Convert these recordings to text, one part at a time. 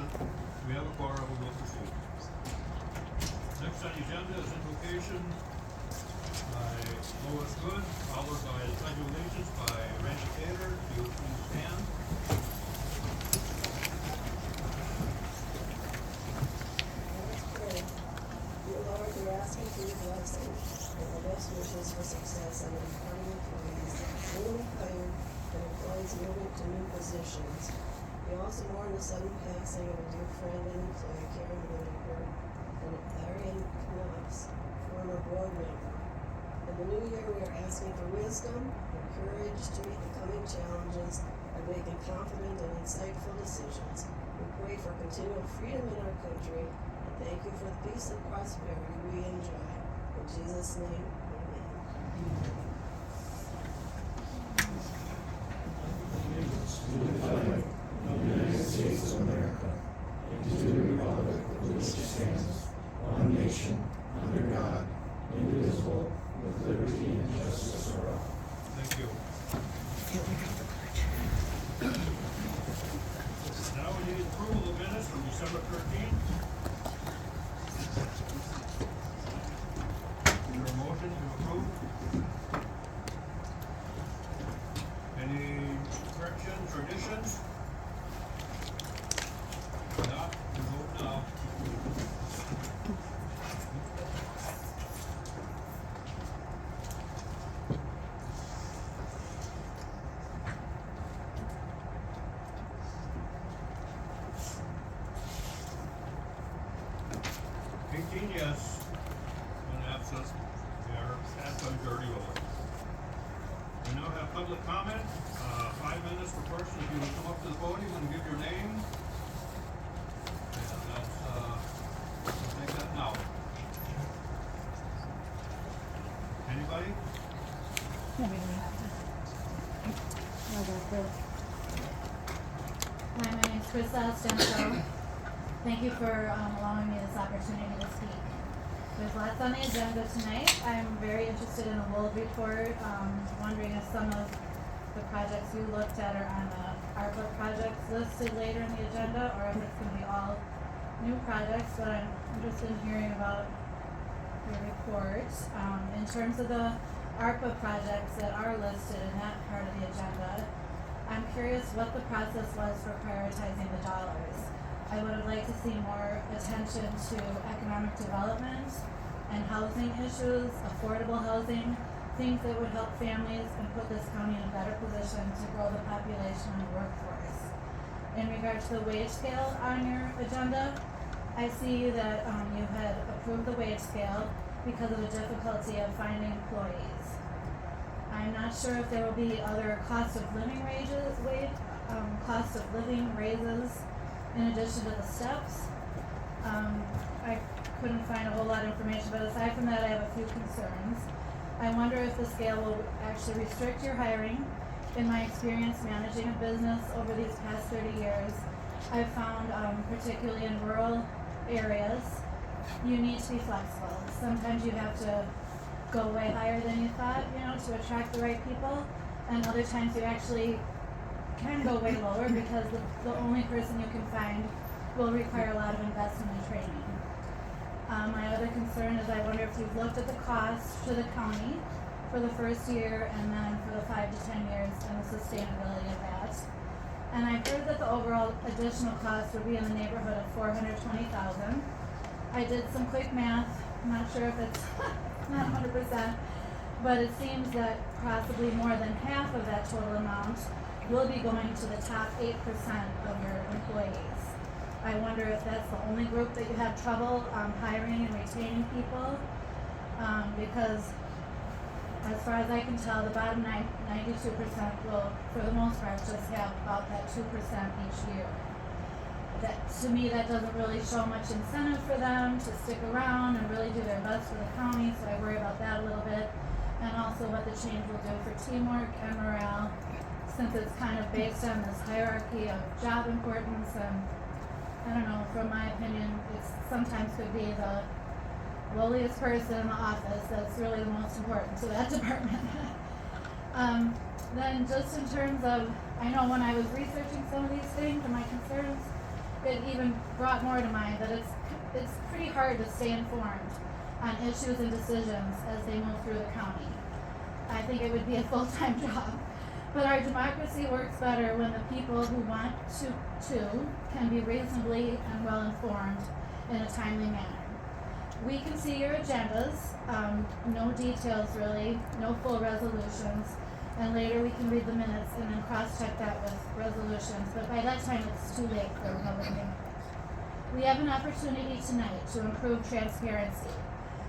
present. We have a quorum, we will proceed. Next on the agenda is invocation by Lois Good, followed by the pledge of allegiance by Randy Taylor. If you would please stand. Let's pray. Dear Lord, we're asking for your blessing and the best wishes for success on the department employees newly hired and employees moving to new positions. We also mourn the sudden passing of a dear friend and employee, Karen Whitaker, and Arian Knox, former board member. In the new year, we are asking for wisdom and courage to meet the coming challenges and making confident and insightful decisions. We pray for continual freedom in our country and thank you for the peace and prosperity we enjoy. In Jesus' name, amen. To the flag of the United States of America, and to the republic for which it stands, one nation, under God, indivisible, with liberty and justice for all. Thank you. Now we need approval of minutes from December 13th. Is there a motion to approve? Any corrections or additions? Not, we vote now. Yes, one absent, we are at the majority vote. We now have public comment, 5 minutes per person. If you would come up to the podium and give your name. And that's, we'll take that now. Anybody? Yeah, we don't have to. I'll go first. Hi, my name's Chris Stenso. Thank you for allowing me this opportunity to speak. There's lots on the agenda tonight. I'm very interested in the Wold report, wondering if some of the projects you looked at are on the ARPA projects listed later in the agenda, or if it's going to be all new projects, but I'm interested in hearing about your report. In terms of the ARPA projects that are listed in that part of the agenda, I'm curious what the process was for prioritizing the dollars. I would have liked to see more attention to economic development and housing issues, affordable housing, things that would help families and put this county in a better position to grow the population and workforce. In regard to the wage scale on your agenda, I see that you had approved the wage scale because of the difficulty of finding employees. I'm not sure if there will be other cost of living raises in addition to the steps. I couldn't find a whole lot of information, but aside from that, I have a few concerns. I wonder if the scale will actually restrict your hiring. In my experience managing a business over these past 30 years, I've found, particularly in rural areas, you need to be flexible. Sometimes you have to go way higher than you thought, to attract the right people, and other times you actually can go way lower because the only person you can find will require a lot of investment and training. My other concern is I wonder if you've looked at the cost to the county for the first year and then for the 5 to 10 years and the sustainability of that. And I've heard that the overall additional cost would be in the neighborhood of $420,000. I did some quick math. I'm not sure if it's not 100%, but it seems that possibly more than half of that total amount will be going to the top 8% of your employees. I wonder if that's the only group that you have trouble hiring and retaining people, because as far as I can tell, the bottom 92% will, for the most part, just have about that 2% each year. That, to me, that doesn't really show much incentive for them to stick around and really do their best for the county, so I worry about that a little bit, and also what the change will do for teamwork and morale, since it's kind of based on this hierarchy of job importance, and I don't know, from my opinion, it's sometimes could be the lowliest person in the office that's really the most important to that department. Then just in terms of, I know when I was researching some of these things and my concerns, it even brought more to mind that it's pretty hard to stay informed on issues and decisions as they move through the county. I think it would be a full-time job. But our democracy works better when the people who want to can be reasonably and well informed in a timely manner. We can see your agendas, no details really, no full resolutions, and later we can read the minutes and then cross-check that with resolutions, but by that time it's too late for a public hearing. We have an opportunity tonight to improve transparency.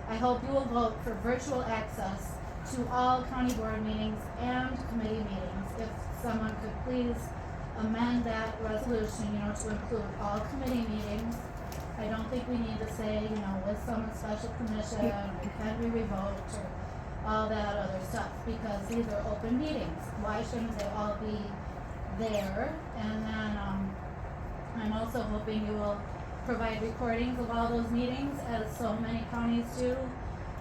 I hope you will vote for virtual access to all county board meetings and committee meetings. If someone could please amend that resolution, to include all committee meetings. I don't think we need to say, with someone's special permission, or can we revoked, or all that other stuff, because these are open meetings. Why shouldn't they all be there? And then, I'm also hoping you will provide recordings of all those meetings, as so many counties do,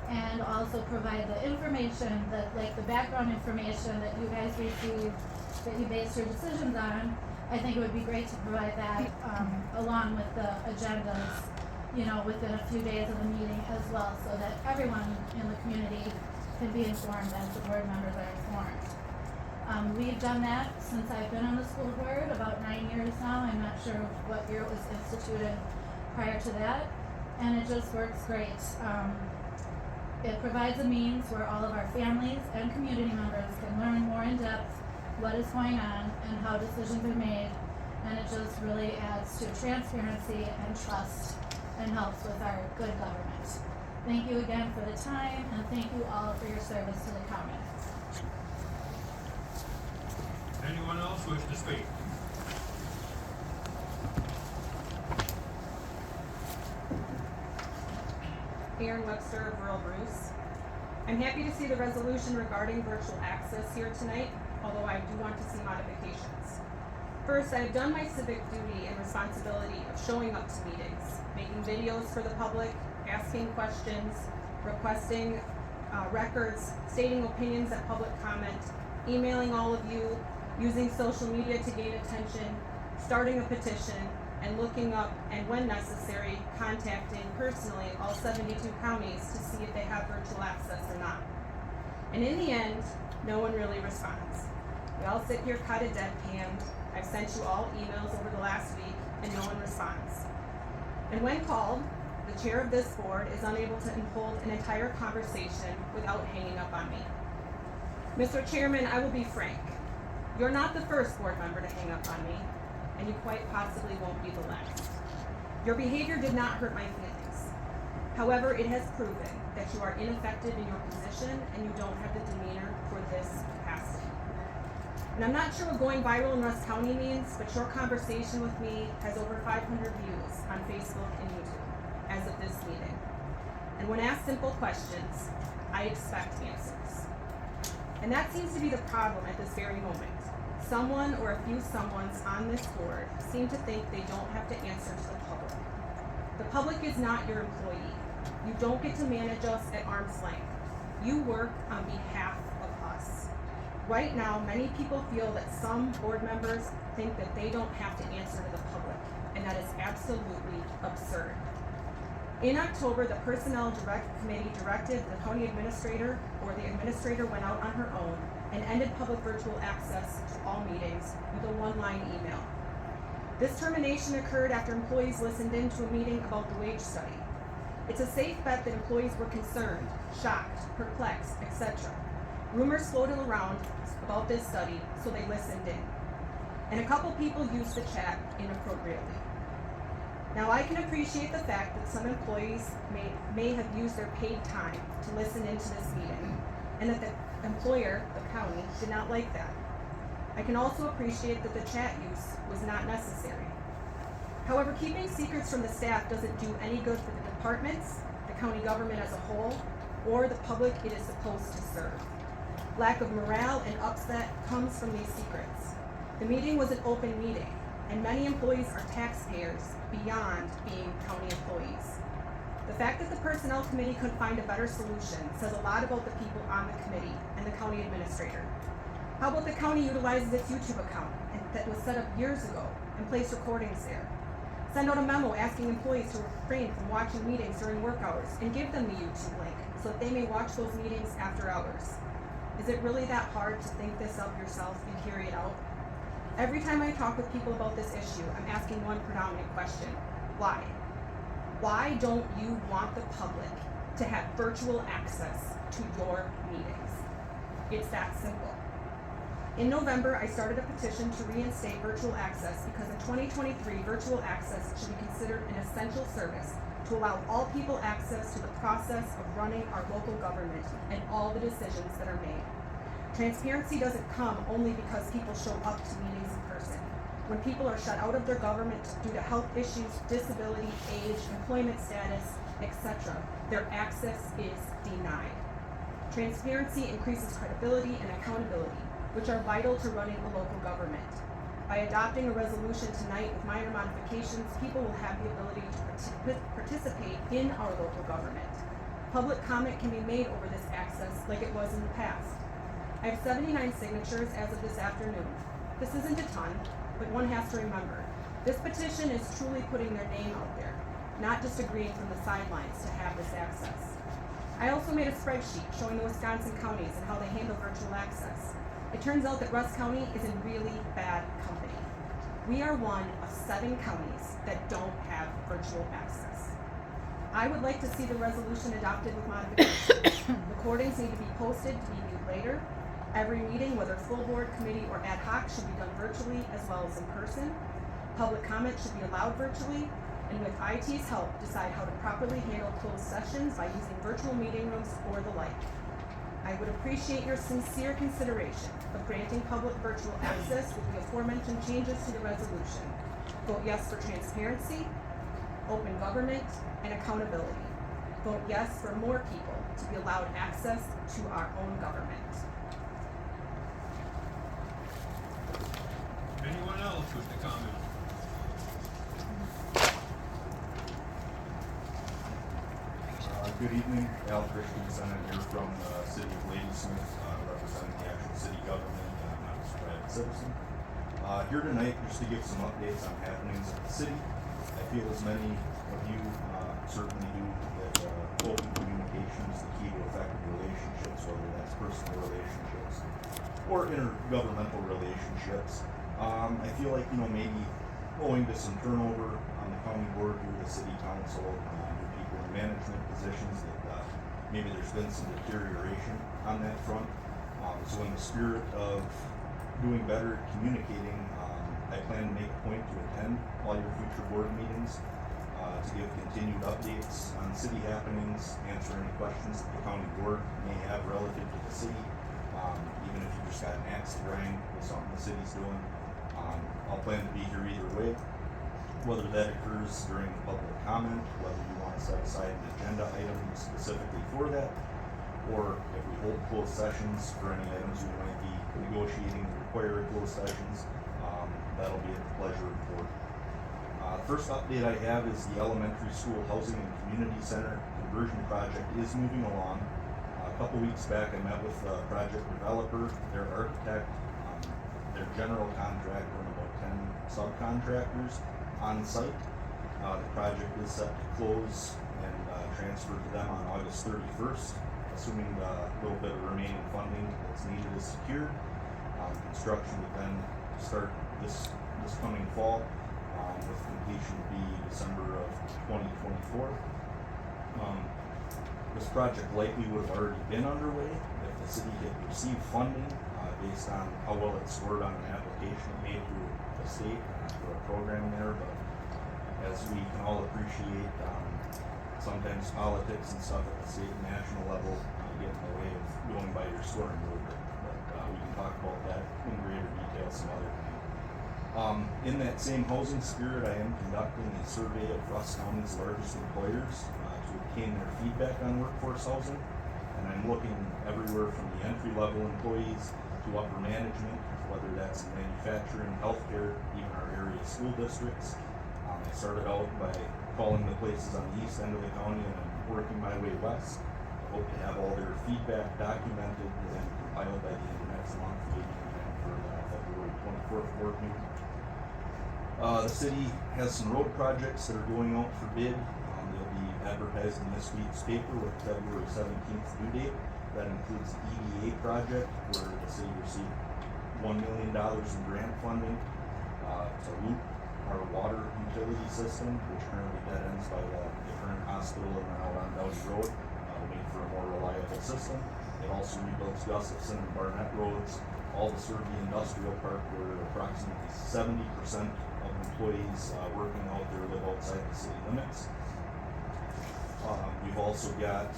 and also provide the information that, like the background information that you guys receive, that you base your decisions on. I think it would be great to provide that, along with the agendas, within a few days of the meeting as well, so that everyone in the community can be informed as the board members are informed. We've done that since I've been on the school board, about 9 years now. I'm not sure what year it was instituted prior to that, and it just works great. It provides a means where all of our families and community members can learn more in depth what is going on and how decisions are made, and it just really adds to transparency and trust and helps with our good government. Thank you again for the time, and thank you all for your service to the county. Anyone else wish to speak? Aaron Webster of Rural Bruce. I'm happy to see the resolution regarding virtual access here tonight, although I do want to see modifications. First, I have done my civic duty and responsibility of showing up to meetings, making videos for the public, asking questions, requesting records, stating opinions at public comment, emailing all of you, using social media to gain attention, starting a petition, and looking up, and when necessary, contacting personally all 72 counties to see if they have virtual access or not. And in the end, no one really responds. We all sit here cut a deadpan. I've sent you all emails over the last week, and no one responds. And when called, the chair of this board is unable to hold an entire conversation without hanging up on me. Mr. Chairman, I will be frank. You're not the first board member to hang up on me, and you quite possibly won't be the last. Your behavior did not hurt my feelings. However, it has proven that you are ineffective in your position and you don't have the demeanor for this capacity. And I'm not sure what going viral in Rusk County means, but your conversation with me has over 500 views on Facebook and YouTube as of this meeting. And when asked simple questions, I expect answers. And that seems to be the problem at this very moment. Someone or a few someones on this board seem to think they don't have to answer to the public. The public is not your employee. You don't get to manage us at arm's length. You work on behalf of us. Right now, many people feel that some board members think that they don't have to answer to the public, and that is absolutely absurd. In October, the Personnel Committee directed the county administrator, or the administrator went out on her own, and ended public virtual access to all meetings with a one-line email. This termination occurred after employees listened in to a meeting about the wage study. It's a safe bet that employees were concerned, shocked, perplexed, etc. Rumors floated around about this study, so they listened in. And a couple people used the chat inappropriately. Now, I can appreciate the fact that some employees may have used their paid time to listen into this meeting, and that the employer, the county, did not like that. I can also appreciate that the chat use was not necessary. However, keeping secrets from the staff doesn't do any good for the departments, the county government as a whole, or the public it is supposed to serve. Lack of morale and upset comes from these secrets. The meeting was an open meeting, and many employees are taxpayers beyond being county employees. The fact that the Personnel Committee couldn't find a better solution says a lot about the people on the committee and the county administrator. How about the county utilizes its YouTube account that was set up years ago and placed recordings there? Send out a memo asking employees to refrain from watching meetings during work hours and give them the YouTube link so that they may watch those meetings after hours. Is it really that hard to think this up yourself and carry it out? Every time I talk with people about this issue, I'm asking one predominant question. Why? Why don't you want the public to have virtual access to your meetings? It's that simple. In November, I started a petition to reinstate virtual access because in 2023, virtual access should be considered an essential service to allow all people access to the process of running our local government and all the decisions that are made. Transparency doesn't come only because people show up to meetings in person. When people are shut out of their government due to health issues, disability, age, employment status, etc., their access is denied. Transparency increases credibility and accountability, which are vital to running a local government. By adopting a resolution tonight with minor modifications, people will have the ability to participate in our local government. Public comment can be made over this access like it was in the past. I have 79 signatures as of this afternoon. This isn't a ton, but one has to remember, this petition is truly putting their name out there, not just agreeing from the sidelines to have this access. I also made a spreadsheet showing the Wisconsin counties and how they handle virtual access. It turns out that Rusk County is in really bad company. We are one of 7 counties that don't have virtual access. I would like to see the resolution adopted with modifications. Recordings need to be posted to be viewed later. Every meeting, whether full board, committee, or ad hoc, should be done virtually as well as in person. Public comment should be allowed virtually, and with IT's help, decide how to properly handle closed sessions by using virtual meeting rooms or the like. I would appreciate your sincere consideration of granting public virtual access with the aforementioned changes to the resolution. Vote yes for transparency, open government, and accountability. Vote yes for more people to be allowed access to our own government. Anyone else wish to comment? Good evening, Al Christensen here from the city of Ladysmith, representing the actual city government, not just a private citizen. Here tonight just to give some updates on happenings at the city. I feel as many of you certainly do that open communication is the key to effective relationships, whether that's personal relationships or intergovernmental relationships. I feel like, maybe owing to some turnover on the county board through the city council, new people in management positions, that maybe there's been some deterioration on that front. So in the spirit of doing better at communicating, I plan to make a point to attend all your future board meetings, to give continued updates on city happenings, answer any questions that the county board may have relative to the city. Even if you just got an axe to grind with something the city's doing, I'll plan to be here either way. Whether that occurs during the public comment, whether you want to set aside an agenda item specifically for that, or if we hold closed sessions for any items we might be negotiating that require closed sessions, that'll be at the pleasure of the board. First update I have is the elementary school housing and community center conversion project is moving along. A couple weeks back I met with the project developer, their architect, their general contractor, and about 10 subcontractors on site. The project is set to close and transfer to them on August 31st, assuming the little bit of remaining funding that's needed is secured. Construction would then start this coming fall, with completion to be December of 2024. This project likely would have already been underway if the city had received funding based on how well it scored on an application it made through the state for a program there. But as we can all appreciate, sometimes politics and stuff at the state and national level get in the way of going by your scoring rubric. But we can talk about that in greater detail some other time. In that same housing spirit, I am conducting a survey of Rusk County's largest employers to obtain their feedback on workforce housing. And I'm looking everywhere from the entry-level employees to upper management, whether that's in manufacturing, healthcare, even our area school districts. I started out by calling the places on the east end of the county, and I'm working my way west. I hope to have all their feedback documented and compiled by the end of next month, maybe in time for the February 24th board meeting. The city has some road projects that are going out for bid. They'll be advertised in this week's paper with February 17th due date. That includes the EDA project where the city received $1 million in grant funding to loop our water utility system, which currently dead ends by the current hospital and then out on Dowdy Road, waiting for a more reliable system. It also rebuilds Gustafson and Barnett roads, all to serve the industrial park where approximately 70% of employees working out there live outside the city limits. We've also got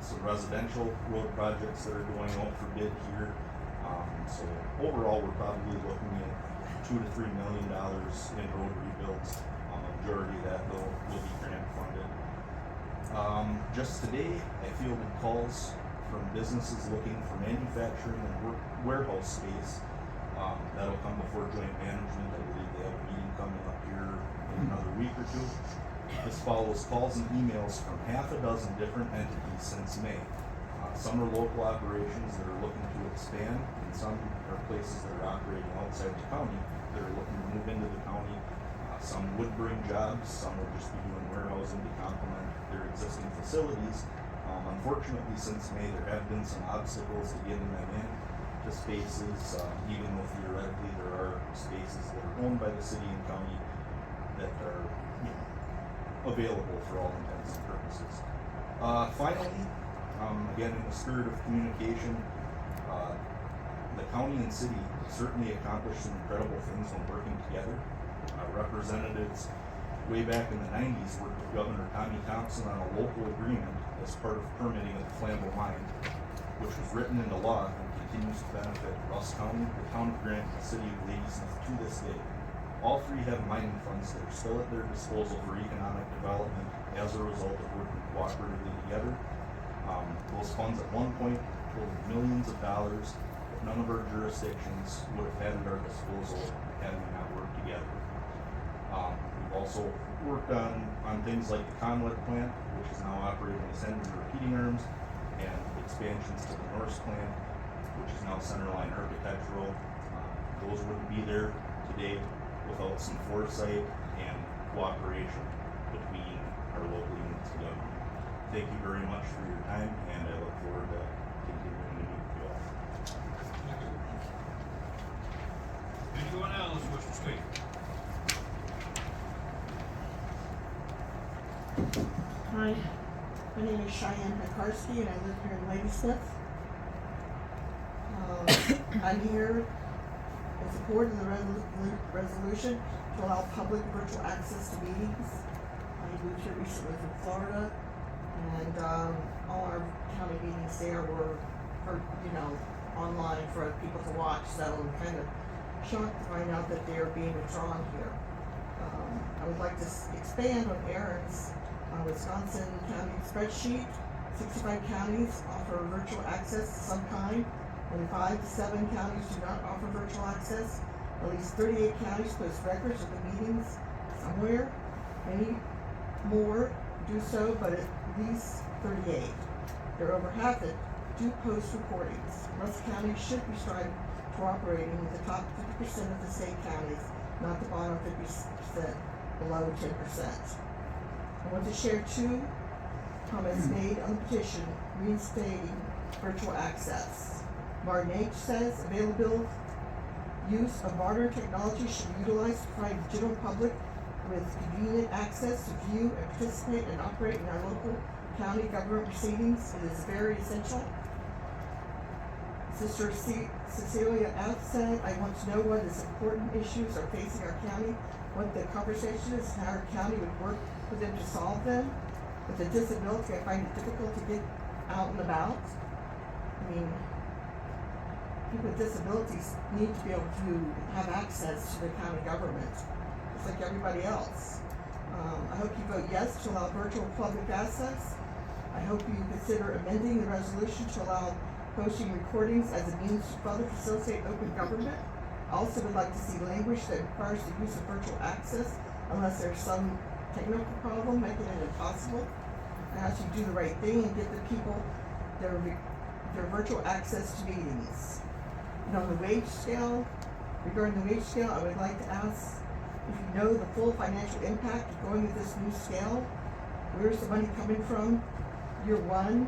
some residential road projects that are going out for bid here. So overall, we're probably looking at $2 to $3 million in road rebuilds. A majority of that though will be grant funded. Just today, I fielded calls from businesses looking for manufacturing and warehouse space. That'll come before joint management. I believe they have a meeting coming up here in another week or two. This follows calls and emails from half a dozen different entities since May. Some are local operations that are looking to expand, and some are places that are operating outside the county that are looking to move into the county. Some would bring jobs, some would just be doing warehousing to complement their existing facilities. Unfortunately, since May, there have been some obstacles to getting them in to spaces, even though theoretically there are spaces that are owned by the city and county that are available for all intents and purposes. Finally, again, in the spirit of communication, the county and city certainly accomplished some incredible things when working together. Representatives way back in the 90s worked with Governor Tommy Thompson on a local agreement as part of permitting of the Flambeau Mine, which was written into law and continues to benefit Rusk County, the town of Grant, and the city of Ladysmith to this day. All three have mining funds that are still at their disposal for economic development as a result of working cooperatively together. Those funds at one point totaled millions of dollars that none of our jurisdictions would have had at our disposal had we not worked together. We've also worked on things like the Conlet plant, which is now operating as Henry repeating arms, and expansions to the Norse plant, which is now centerline architectural. Those wouldn't be there today without some foresight and cooperation between our local units of government. Thank you very much for your time, and I look forward to continuing to meet with you all. Thank you. Anyone else wish to speak? Hi, my name is Cheyenne Pekarsky and I live here in Ladysmith. I'm here in support of the resolution to allow public virtual access to meetings. I moved here recently from Florida, and all our county meetings there were, online for people to watch, so I'm kind of shocked to find out that they're being withdrawn here. I would like to expand on Aaron's Wisconsin county spreadsheet. 65 counties offer virtual access of some kind. Only 5 to 7 counties do not offer virtual access. At least 38 counties post records of the meetings somewhere. Many more do so, but at least 38. There are over half that do post recordings. Rusk County should be striving cooperating with the top 50% of the state counties, not the bottom 50% below 10%. I want to share 2 comments made on the petition reinstating virtual access. Martin H. says available use of modern technology should be utilized to provide the general public with convenient access to view and participate and operate in our local county government proceedings. It is very essential. Sister Cecilia F. said, I want to know what is important issues are facing our county, what the conversation is, and how our county would work with them to solve them. With a disability, I find it difficult to get out and about. I mean, people with disabilities need to be able to have access to the county government, just like everybody else. I hope you vote yes to allow virtual public access. I hope you consider amending the resolution to allow posting recordings as a means to further facilitate open government. I also would like to see language that requires the use of virtual access unless there's some technical problem making it impossible. I ask you to do the right thing and give the people their virtual access to meetings. And on the wage scale, regarding the wage scale, I would like to ask if you know the full financial impact of going with this new scale, where's the money coming from year one?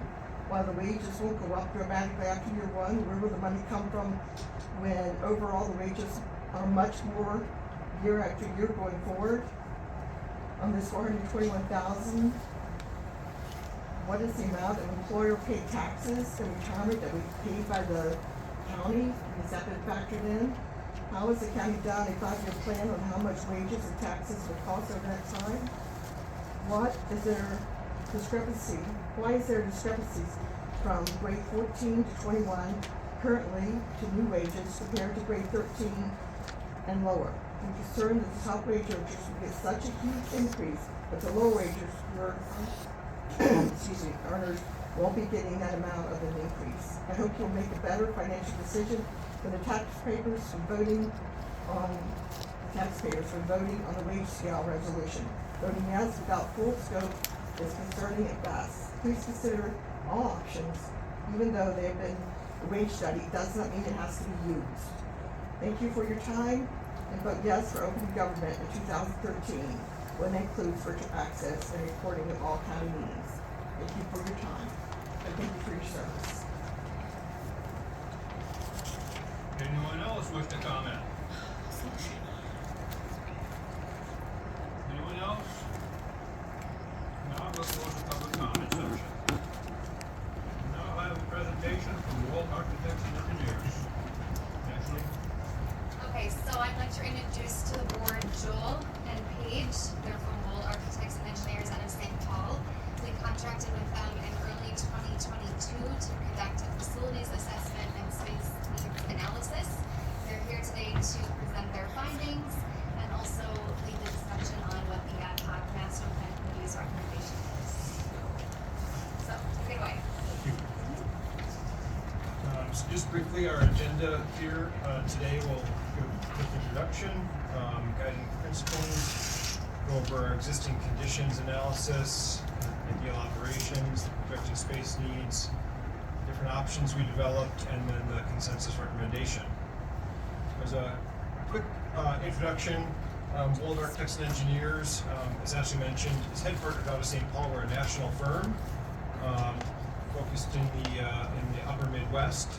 While the wages won't go up dramatically after year one, where will the money come from when overall the wages are much more year after year going forward? On this $421,000, what is the amount of employer paid taxes and retirement that we paid by the county? Has that been factored in? How has the county done a 5-year plan on how much wages and taxes would cost over that time? What is there discrepancy? Why is there discrepancies from grade 14 to 21 currently to new wages compared to grade 13 and lower? I'm concerned that the top wage earners will get such a huge increase, but the lower wages earners won't be getting that amount of an increase. I hope you'll make a better financial decision for the taxpayers from voting on the wage scale resolution. Voting yes without full scope is concerning at best. Please consider all options, even though they have been a wage study, does not mean it has to be used. Thank you for your time, and vote yes for open government in 2013, when it includes virtual access and recording of all county meetings. Thank you for your time, and thank you for your service. Anyone else wish to comment? Anyone else? Now we'll close the public comment section. Now I have a presentation from Wold Architects and Engineers. Ashley? Okay, so I'd like to introduce to the board Joel and Paige. They're from Wold Architects and Engineers out of St. Paul. We contracted with them in early 2022 to conduct a facilities assessment and space needs analysis. They're here today to present their findings and also lead the discussion on what the ad hoc master plan committee's recommendation is. So, take it away. So just briefly, our agenda here today will give a quick introduction, guiding principles, go over our existing conditions analysis, ideal operations, the projected space needs, different options we developed, and then the consensus recommendation. As a quick introduction, Wold Architects and Engineers, as Ashley mentioned, is headquartered out of St. Paul. We're a national firm. Focused in the upper Midwest,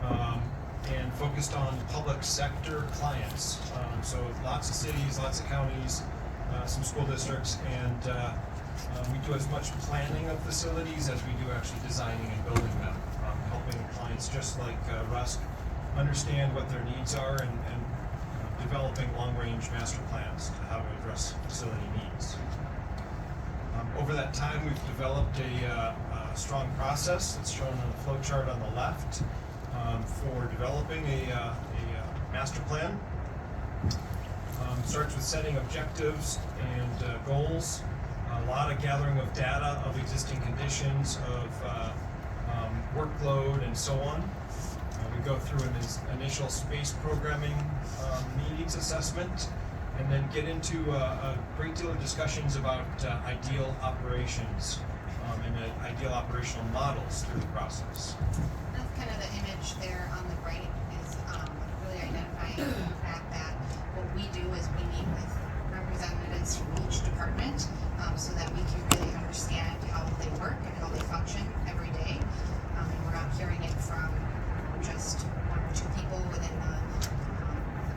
and focused on public sector clients. So lots of cities, lots of counties, some school districts, and we do as much planning of facilities as we do actually designing and building them, helping clients just like Rusk understand what their needs are and developing long-range master plans to how to address facility needs. Over that time, we've developed a strong process that's shown on the flow chart on the left for developing a master plan. Starts with setting objectives and goals, a lot of gathering of data of existing conditions, of workload, and so on. We go through an initial space programming needs assessment, and then get into a great deal of discussions about ideal operations and ideal operational models through the process. That's kind of the image there on the right is really identifying the fact that what we do is we meet with representatives from each department so that we can really understand how they work and how they function every day. And we're not hearing it from just one or two people within the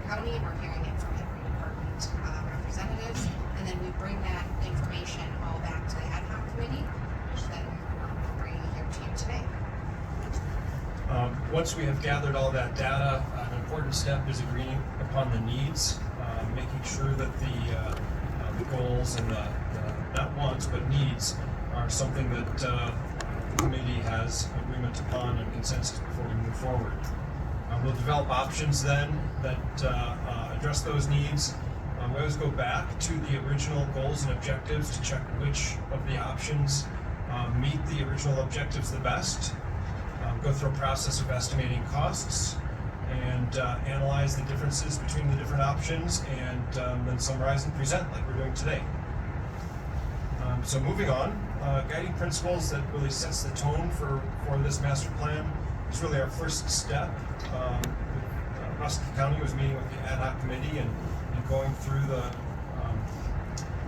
county. We're hearing it from every department representatives, and then we bring that information all back to the ad hoc committee, which then we're bringing here to you today. Once we have gathered all that data, an important step is agreeing upon the needs, making sure that the goals and the not wants but needs are something that the committee has agreement upon and consensus before we move forward. We'll develop options then that address those needs. We always go back to the original goals and objectives to check which of the options meet the original objectives the best. Go through a process of estimating costs and analyze the differences between the different options, and then summarize and present like we're doing today. So moving on, guiding principles that really sets the tone for this master plan is really our first step. Rusk County was meeting with the ad hoc committee and going through the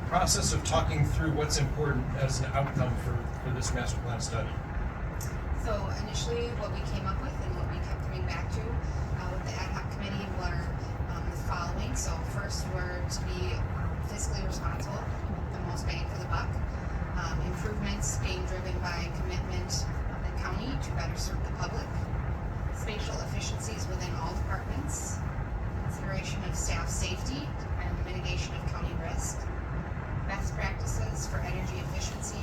process of talking through what's important as an outcome for this master plan study. So initially, what we came up with and what we kept coming back to with the ad hoc committee were the following. So first, we're to be fiscally responsible, the most bang for the buck. Improvements being driven by commitment of the county to better serve the public. Spatial efficiencies within all departments. Consideration of staff safety and mitigation of county risk. Best practices for energy efficiency.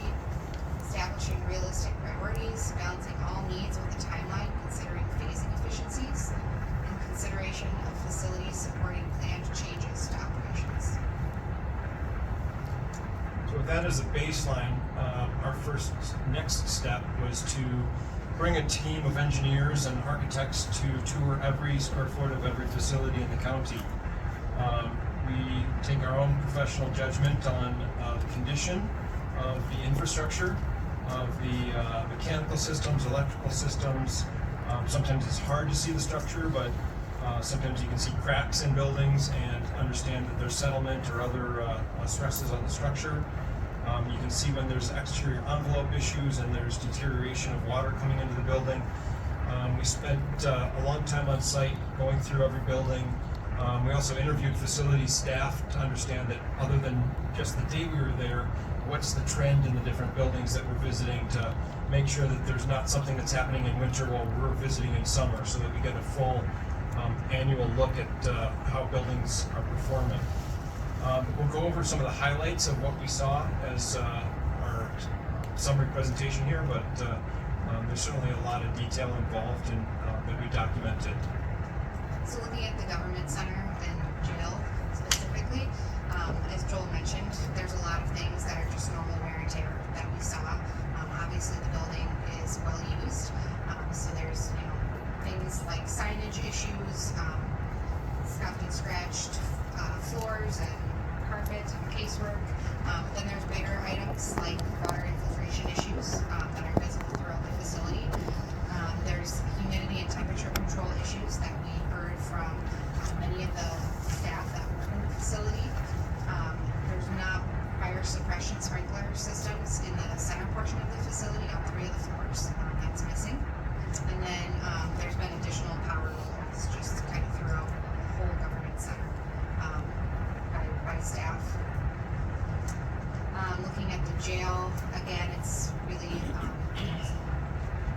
Establishing realistic priorities, balancing all needs with a timeline, considering phasing efficiencies, and consideration of facilities supporting planned changes to operations. So with that as a baseline, our next step was to bring a team of engineers and architects to tour every square foot of every facility in the county. We take our own professional judgment on the condition of the infrastructure, of the mechanical systems, electrical systems. Sometimes it's hard to see the structure, but sometimes you can see cracks in buildings and understand that there's settlement or other stresses on the structure. You can see when there's exterior envelope issues and there's deterioration of water coming into the building. We spent a long time on site going through every building. We also interviewed facility staff to understand that other than just the day we were there, what's the trend in the different buildings that we're visiting to make sure that there's not something that's happening in winter while we're visiting in summer, so that we get a full annual look at how buildings are performing. We'll go over some of the highlights of what we saw as our summary presentation here, but there's certainly a lot of detail involved in that we documented. So looking at the government center and jail specifically, as Joel mentioned, there's a lot of things that are just normal wear and tear that we saw. Obviously the building is well used, so there's things like signage issues, scuffed and scratched floors and carpet and casework. Then there's bigger items like water infiltration issues that are visible throughout the facility. There's humidity and temperature control issues that we heard from many of the staff that work in the facility. There's not fire suppression sprinkler systems in the center portion of the facility on 3 of the floors. That's missing. And then there's been additional power lines just kind of throughout the whole government center by staff. Looking at the jail, again, it's really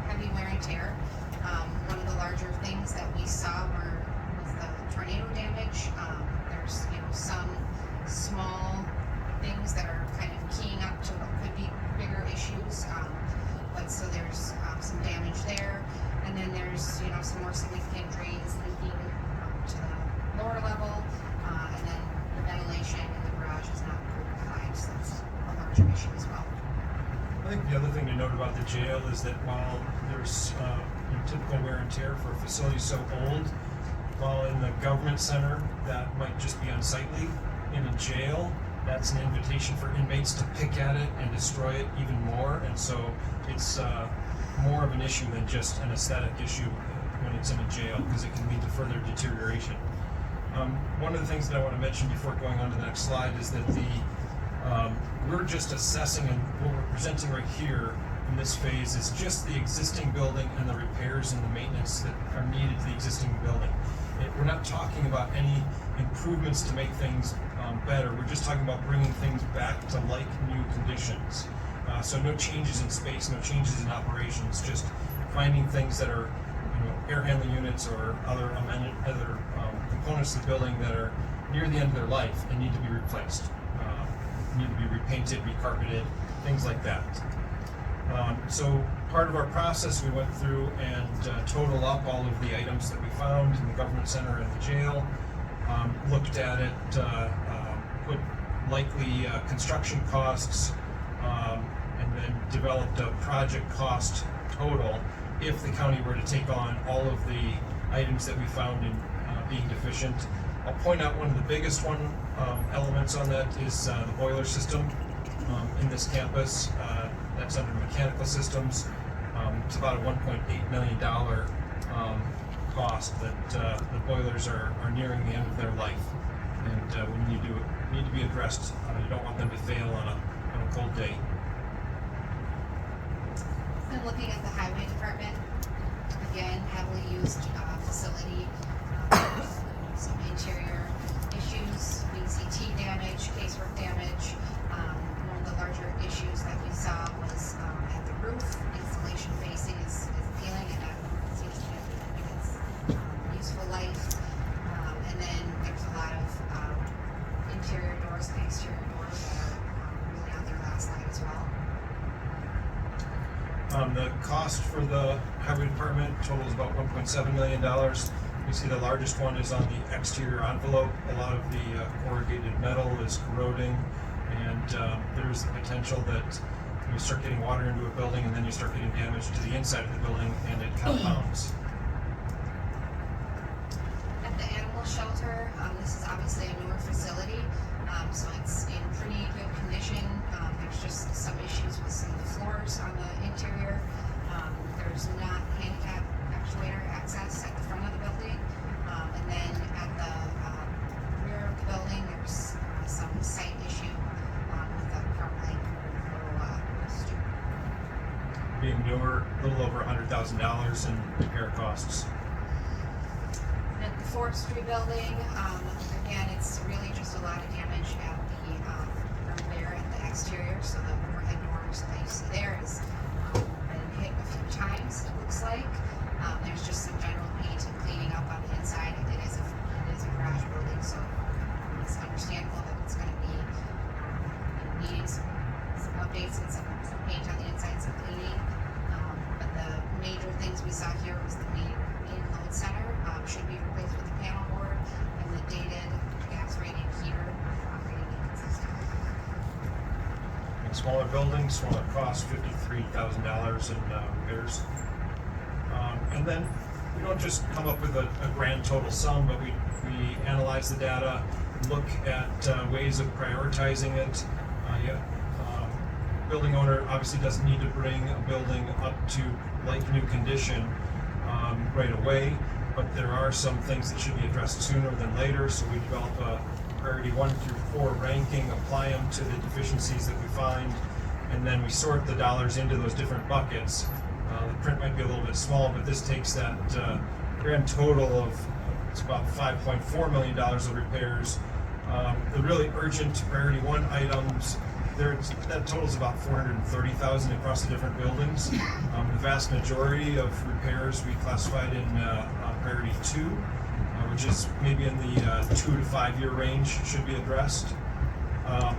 heavy wear and tear. One of the larger things that we saw was the tornado damage. There's some small things that are kind of keying up to what could be bigger issues, but so there's some damage there, and then there's some more significant drains leaking to the lower level, and then the ventilation in the garage is not certified, so that's a larger issue as well. I think the other thing to note about the jail is that while there's typical wear and tear for a facility so old, while in the government center that might just be unsightly, in a jail that's an invitation for inmates to pick at it and destroy it even more, and so it's more of an issue than just an aesthetic issue when it's in a jail, because it can lead to further deterioration. One of the things that I want to mention before going on to the next slide is that we're just assessing, and what we're presenting right here in this phase is just the existing building and the repairs and the maintenance that are needed to the existing building. We're not talking about any improvements to make things better. We're just talking about bringing things back to like new conditions. So no changes in space, no changes in operations, just finding things that are air handling units or other components of the building that are near the end of their life and need to be replaced. Need to be repainted, recarpeted, things like that. So part of our process, we went through and totaled up all of the items that we found in the government center and the jail, looked at it, put likely construction costs, and then developed a project cost total if the county were to take on all of the items that we found in being deficient. I'll point out one of the biggest elements on that is the boiler system in this campus. That's under mechanical systems. It's about a $1.8 million cost that the boilers are nearing the end of their life. And and we need to be addressed. You don't want them to fail on a cold day. Been looking at the highway department, again, heavily used facility, some interior issues, VCT damage, casework damage. One of the larger issues that we saw was at the roof. Insulation facing is peeling, and that seems to be its useful life. And then there's a lot of interior doors and exterior doors that are really on their last line as well. The cost for the highway department totals about $1.7 million. You see the largest one is on the exterior envelope. A lot of the corrugated metal is corroding, and there's the potential that you start getting water into a building and then you start getting damage to the inside of the building, and it compounds. At the animal shelter, this is obviously a newer facility, so it's in pretty good condition. There's just some issues with some of the floors on the interior. There's not handicap actuator access at the front of the building, and then at the rear of the building, there's some site issue with a crumbling stoop. Being newer, a little over $100,000 in repair costs. At the forestry building, again, it's really just a lot of damage at the repair at the exterior. So the overhead doors that you see there has been hit a few times, it looks like. There's just some general paint and cleaning up on the inside. It is a garage building, so it's understandable that it's going to be needing some updates and some paint on the inside, some cleaning. But the major things we saw here was the main load center should be replaced with the panel board, and the dated gas rated heater operating inconsistent. Smaller building, smaller cost, $53,000 in repairs. And then we don't just come up with a grand total sum, but we analyze the data, look at ways of prioritizing it. Building owner obviously doesn't need to bring a building up to like new condition right away, but there are some things that should be addressed sooner than later, so we develop a priority 1 through 4 ranking, apply them to the deficiencies that we find, and then we sort the dollars into those different buckets. The print might be a little bit small, but this takes that grand total of it's about $5.4 million of repairs. The really urgent priority 1 items, that totals about $430,000 across the different buildings. The vast majority of repairs we classified in priority 2, which is maybe in the 2 to 5 year range, should be addressed.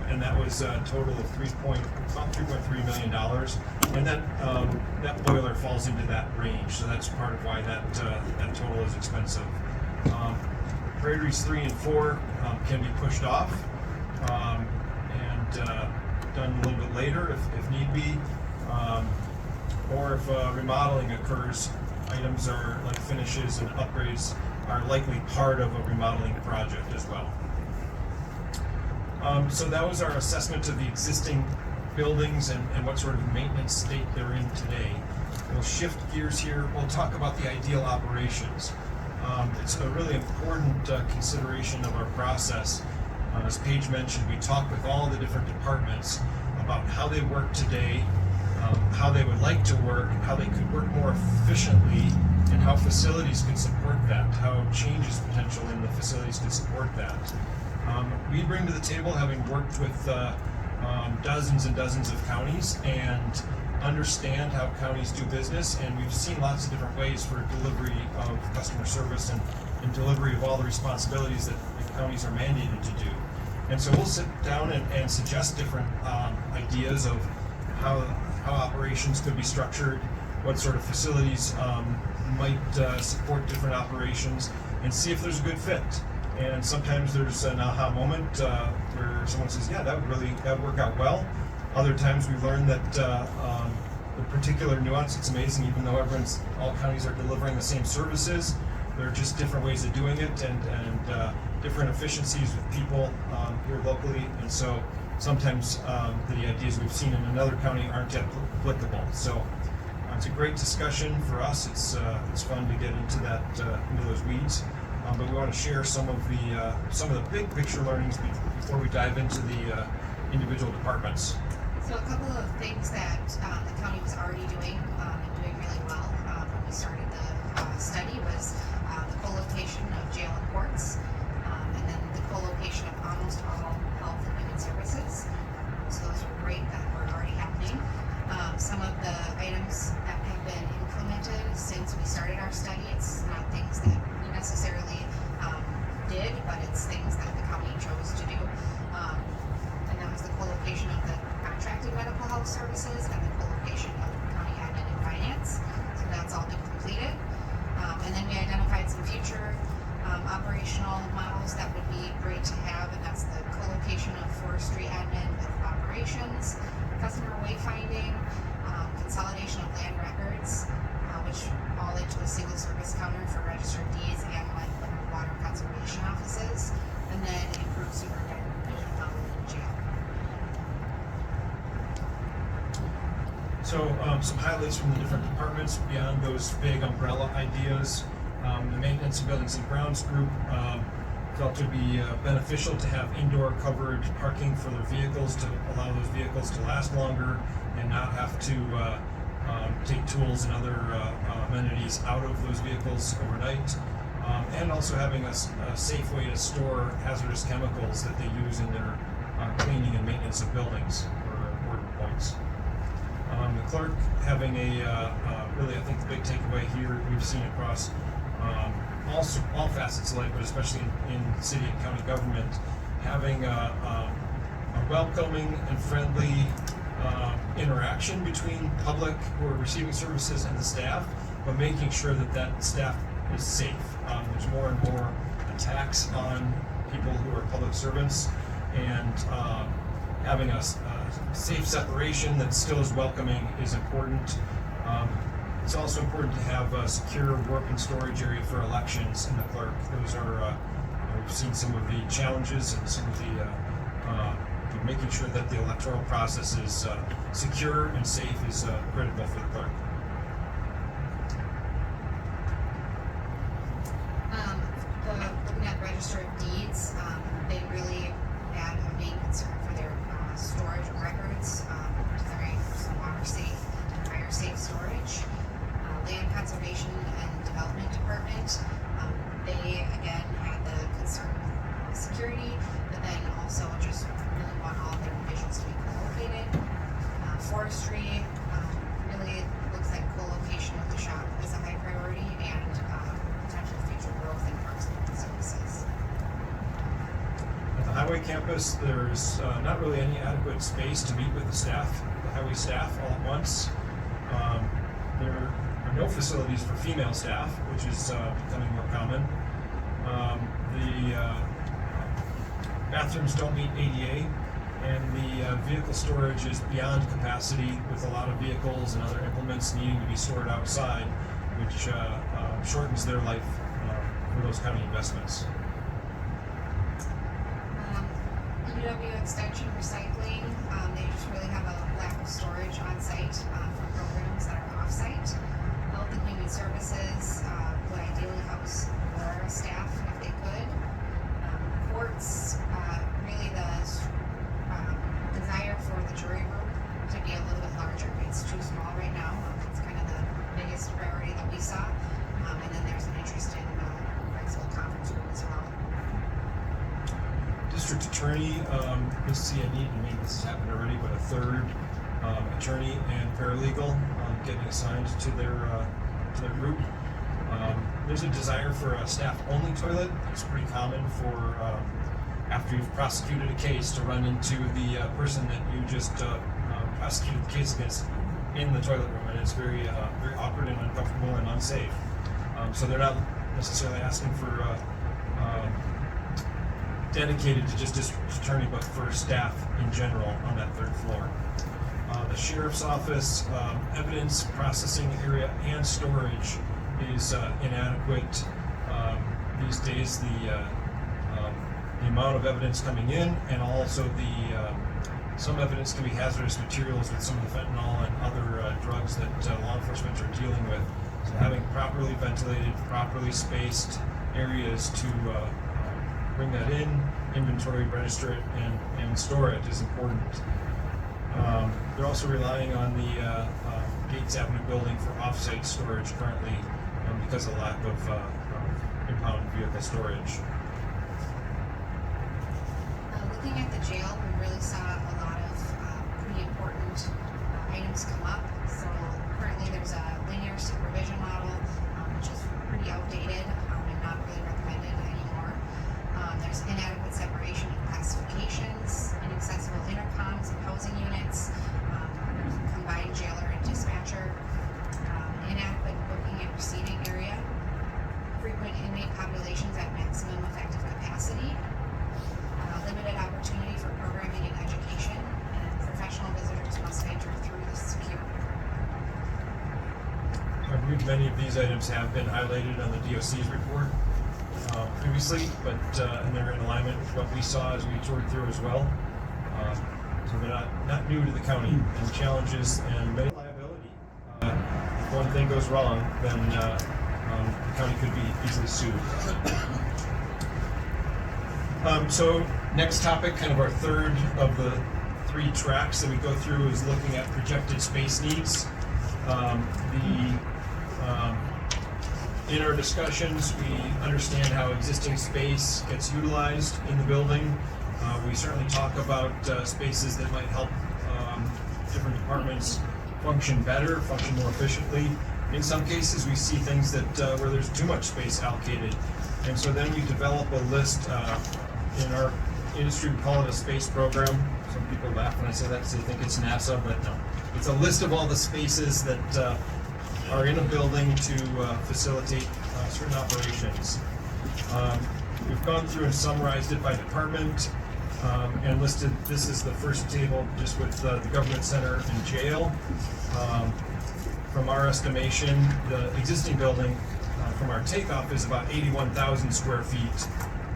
And that was a total of about $3.3 million. And that boiler falls into that range, so that's part of why that total is expensive. Priorities 3 and 4 can be pushed off and done a little bit later if need be, or if remodeling occurs. Items are like finishes and upgrades are likely part of a remodeling project as well. So that was our assessment of the existing buildings and what sort of maintenance state they're in today. We'll shift gears here. We'll talk about the ideal operations. It's a really important consideration of our process. As Paige mentioned, we talk with all the different departments about how they work today, how they would like to work, how they could work more efficiently, and how facilities can support that, how changes potential in the facilities can support that. We bring to the table, having worked with dozens and dozens of counties and understand how counties do business, and we've seen lots of different ways for delivery of customer service and delivery of all the responsibilities that the counties are mandated to do. And so we'll sit down and suggest different ideas of how operations could be structured, what sort of facilities might support different operations, and see if there's a good fit. And sometimes there's an aha moment where someone says, yeah, that would work out well. Other times we learn that the particular nuance, it's amazing, even though all counties are delivering the same services, there are just different ways of doing it and different efficiencies with people here locally. And so sometimes the ideas we've seen in another county aren't yet applicable. So it's a great discussion for us. It's fun to get into those weeds. but we want to share some of the big picture learnings before we dive into the individual departments. So a couple of things that the county was already doing and doing really well when we started the study was the co-location of jail and courts, and then the co-location of almost all health and human services. So those were great that were already happening. Some of the items that have been implemented since we started our study, it's not things that we necessarily did, but it's things that the county chose to do. And that was the co-location of the contracted medical health services and the co-location of county admin and finance. So that's all been completed. And then we identified some future operational models that would be great to have, and that's the co-location of forestry admin with operations, customer wayfinding, consolidation of land records, which all led to a single service counter for registered deeds and water conservation offices, and then improved supervision model in jail. So some highlights from the different departments beyond those big umbrella ideas. The maintenance and buildings and grounds group felt it would be beneficial to have indoor covered parking for their vehicles to allow those vehicles to last longer and not have to take tools and other amenities out of those vehicles overnight. And also having a safe way to store hazardous chemicals that they use in their cleaning and maintenance of buildings were important points. The clerk having really, I think the big takeaway here we've seen across all facets of life, but especially in city and county government, having a welcoming and friendly interaction between public who are receiving services and the staff, but making sure that that staff is safe. There's more and more attacks on people who are public servants, and having a safe separation that still is welcoming is important. It's also important to have a secure work and storage area for elections in the clerk. Those are, we've seen some of the challenges and some of the making sure that the electoral process is secure and safe is critical for the clerk. Looking at register of deeds, they really had a main concern for their storage of records, desiring some water safe and fire safe storage. Land conservation and development department, they again had the concern with security, but then also just really want all their divisions to be co-located. Forestry really looks like co-location of the shop is a high priority, and potential future growth in parks and services. At the highway campus, there's not really any adequate space to meet with the staff, the highway staff, all at once. There are no facilities for female staff, which is becoming more common. The bathrooms don't meet ADA, and the vehicle storage is beyond capacity, with a lot of vehicles and other implements needing to be stored outside, which shortens their life for those county investments. UW Extension Recycling, they just really have a lack of storage on site for programs that are off site. Health and Human Services would ideally house more staff if they could. Courts, really the desire for the jury room to be a little bit larger. It's too small right now. It's kind of the biggest priority that we saw. And then there's an interest in Wrightsville Conference Room as well. District attorney, you'll see a need, maybe this has happened already, but a third attorney and paralegal getting assigned to their group. There's a desire for a staff-only toilet. It's pretty common for, after you've prosecuted a case, to run into the person that you just prosecuted the case against in the toilet room, and it's very awkward and uncomfortable and unsafe. So they're not necessarily asking for dedicated to just district attorney, but for staff in general on that third floor. The sheriff's office, evidence processing area and storage is inadequate. These days, the amount of evidence coming in, and also some evidence can be hazardous materials with some of the fentanyl and other drugs that law enforcement are dealing with. So having properly ventilated, properly spaced areas to bring that in, inventory, register it, and store it is important. They're also relying on the Gates Avenue building for off-site storage currently because of lack of impound vehicle storage. Looking at the jail, we really saw a lot of pretty important items come up. So currently there's a linear supervision model, which is pretty outdated and not really recommended anymore. There's inadequate separation of classifications, inaccessible intercoms and housing units, combined jailer and dispatcher, inadequate booking and receiving area, frequent inmate populations at maximum effective capacity, limited opportunity for programming and education, and professional visitors must enter through the secure. I believe many of these items have been highlighted on the DOC's report previously, but and they're in alignment with what we saw as we toured through as well. So they're not new to the county, and challenges and many liability. If one thing goes wrong, then the county could be easily sued. So next topic, kind of our third of the 3 tracks that we go through, is looking at projected space needs. In our discussions, we understand how existing space gets utilized in the building. We certainly talk about spaces that might help different departments function better, function more efficiently. In some cases, we see things that where there's too much space allocated. And so then we develop a list. In our industry, we call it a space program. Some people laugh when I say that because they think it's NASA, but no. It's a list of all the spaces that are in a building to facilitate certain operations. We've gone through and summarized it by department and listed, this is the first table just with the government center and jail. From our estimation, the existing building from our takeoff is about 81,000 square feet.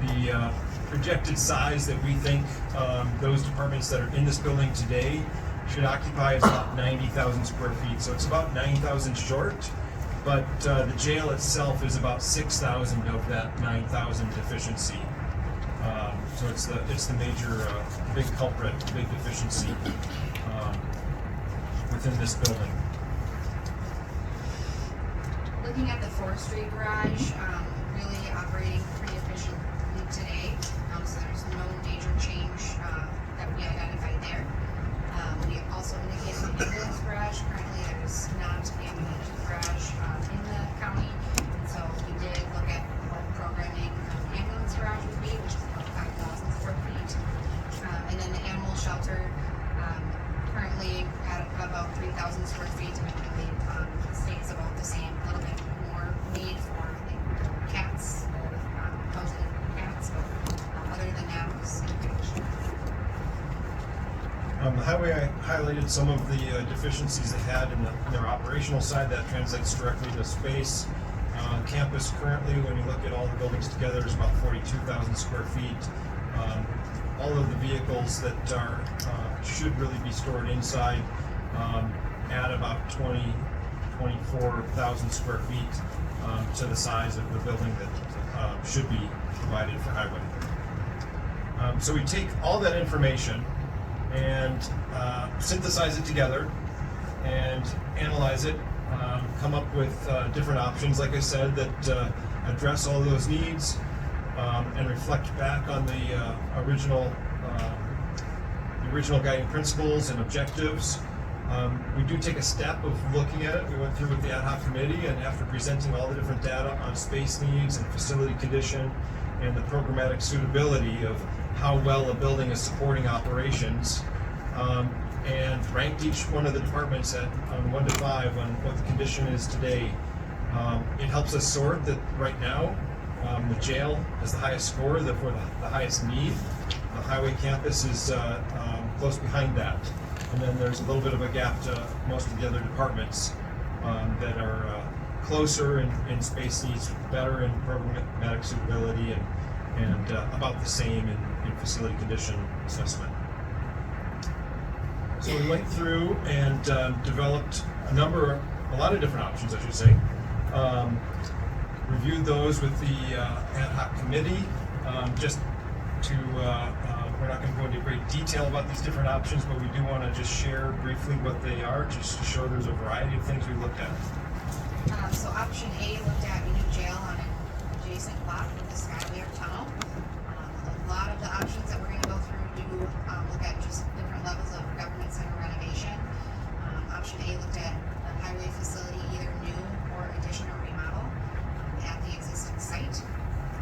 The projected size that we think those departments that are in this building today should occupy is about 90,000 square feet. So it's about 9,000 short, but the jail itself is about 6,000 of that 9,000 deficiency. So it's the major big culprit, big deficiency within this building. Looking at the forestry garage, really operating pretty efficiently today, so there's no major change that we identified there. We also indicated the ambulance garage. Currently there's not an ambulance garage in the county, and so we did look at what programming ambulance garage would be, which is about 5,000 square feet. And then the animal shelter, currently at about 3,000 square feet, and I believe stays about the same, a little bit more need for cats, housing cats, but other than that, it was in good shape. The highway, I highlighted some of the deficiencies they had in their operational side. That translates directly to space. Campus currently, when you look at all the buildings together, is about 42,000 square feet. All of the vehicles that are should really be stored inside add about 24,000 square feet to the size of the building that should be provided for highway. So we take all that information and synthesize it together and analyze it, come up with different options, like I said, that address all those needs and reflect back on the original guiding principles and objectives. We do take a step of looking at it. We went through with the ad hoc committee, and after presenting all the different data on space needs and facility condition and the programmatic suitability of how well a building is supporting operations, and ranked each one of the departments on 1 to 5 on what the condition is today. It helps us sort that right now the jail has the highest score, therefore the highest need. The highway campus is close behind that. And then there's a little bit of a gap to most of the other departments that are closer in space needs, better in programmatic suitability, and about the same in facility condition assessment. So we went through and developed a lot of different options, I should say. reviewed those with the ad hoc committee. Just to, we're not going to go into great detail about these different options, but we do want to just share briefly what they are, just to show there's a variety of things we looked at. So option A looked at a new jail on an adjacent block with a skyway or tunnel. A lot of the options that we're going to go through do look at just different levels of government center renovation. Option A looked at a highway facility, either new or addition or remodel at the existing site.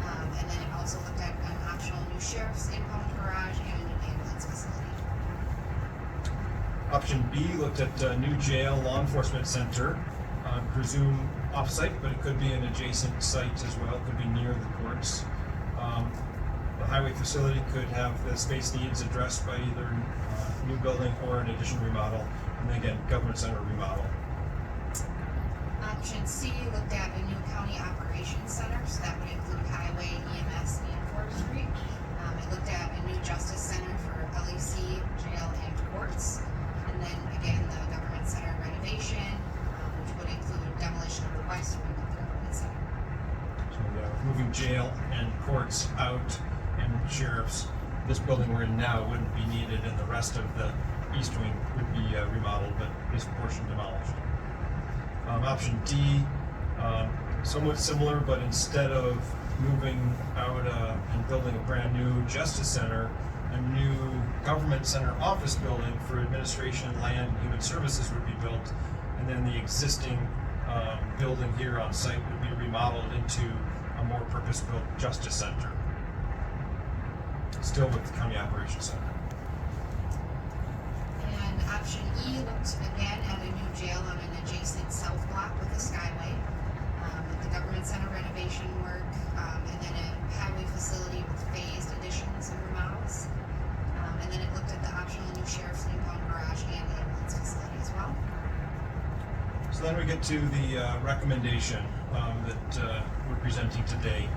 And then it also looked at an optional new sheriff's impound garage and a new ambulance facility. Option B looked at a new jail law enforcement center, presume off-site, but it could be an adjacent site as well. It could be near the courts. The highway facility could have the space needs addressed by either new building or an addition remodel, and then again, government center remodel. Option C looked at a new county operations center, so that would include highway, EMS, and forestry. It looked at a new justice center for LEC, jail, and courts. And then again, the government center renovation, which would include demolition of the west wing of the government center. So moving jail and courts out and sheriff's, this building we're in now wouldn't be needed, and the rest of the east wing would be remodeled, but this portion demolished. Option D, somewhat similar, but instead of moving out and building a brand new justice center, a new government center office building for administration, land, and human services would be built, and then the existing building here on site would be remodeled into a more purpose-built justice center, still with the county operations center. And option E looked again at a new jail on an adjacent south block with a skyway, with the government center renovation work, and then a highway facility with phased additions and remodels. And then it looked at the optional new sheriff's impound garage and ambulance facility as well. So then we get to the recommendation that we're presenting today,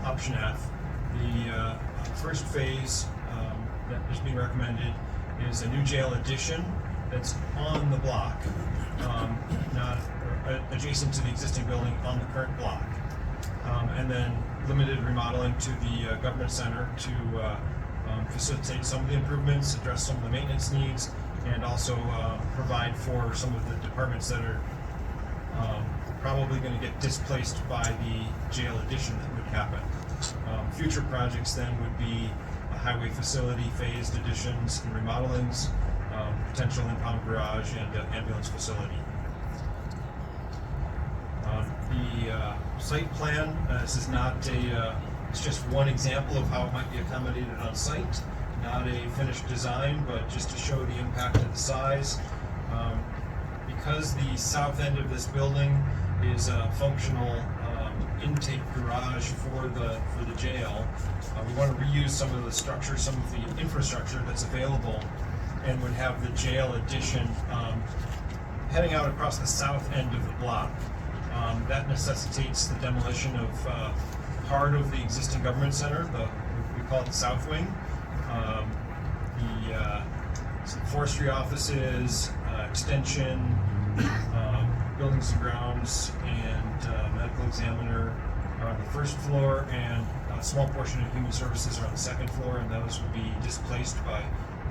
option F. The first phase that is being recommended is a new jail addition that's on the block, not adjacent to the existing building on the current block. And then limited remodeling to the government center to facilitate some of the improvements, address some of the maintenance needs, and also provide for some of the departments that are probably going to get displaced by the jail addition that would happen. Future projects then would be a highway facility, phased additions and remodelings, potential impound garage, and ambulance facility. The site plan, this is not it's just one example of how it might be accommodated on site, not a finished design, but just to show the impact of the size. Because the south end of this building is a functional intake garage for the jail, we want to reuse some of the structure, some of the infrastructure that's available, and would have the jail addition heading out across the south end of the block. That necessitates the demolition of part of the existing government center, we call it the south wing. Some forestry offices, extension, buildings and grounds, and medical examiner are on the first floor, and a small portion of human services are on the second floor, and those would be displaced by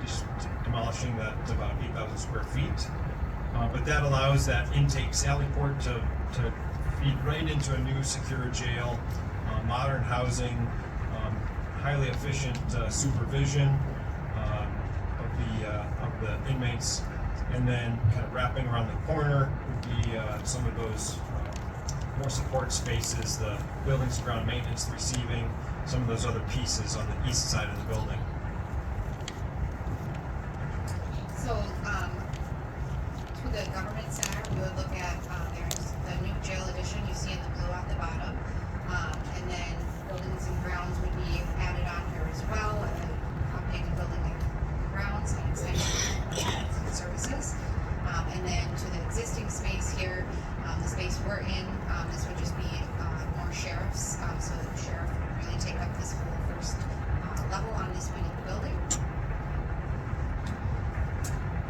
just demolishing that about 8,000 square feet. But that allows that intake sally port to feed right into a new secure jail, modern housing, highly efficient supervision of the inmates, and then kind of wrapping around the corner would be some of those more support spaces, the buildings and ground maintenance, the receiving, some of those other pieces on the east side of the building. So, to the government center, we would look at, there's the new jail addition you see in the blue at the bottom. And then buildings and grounds would be added on here as well, and updated building and grounds and extension and services. And then to the existing space here, the space we're in, this would just be more sheriffs, so the sheriff would really take up this whole first level on this wing of the building.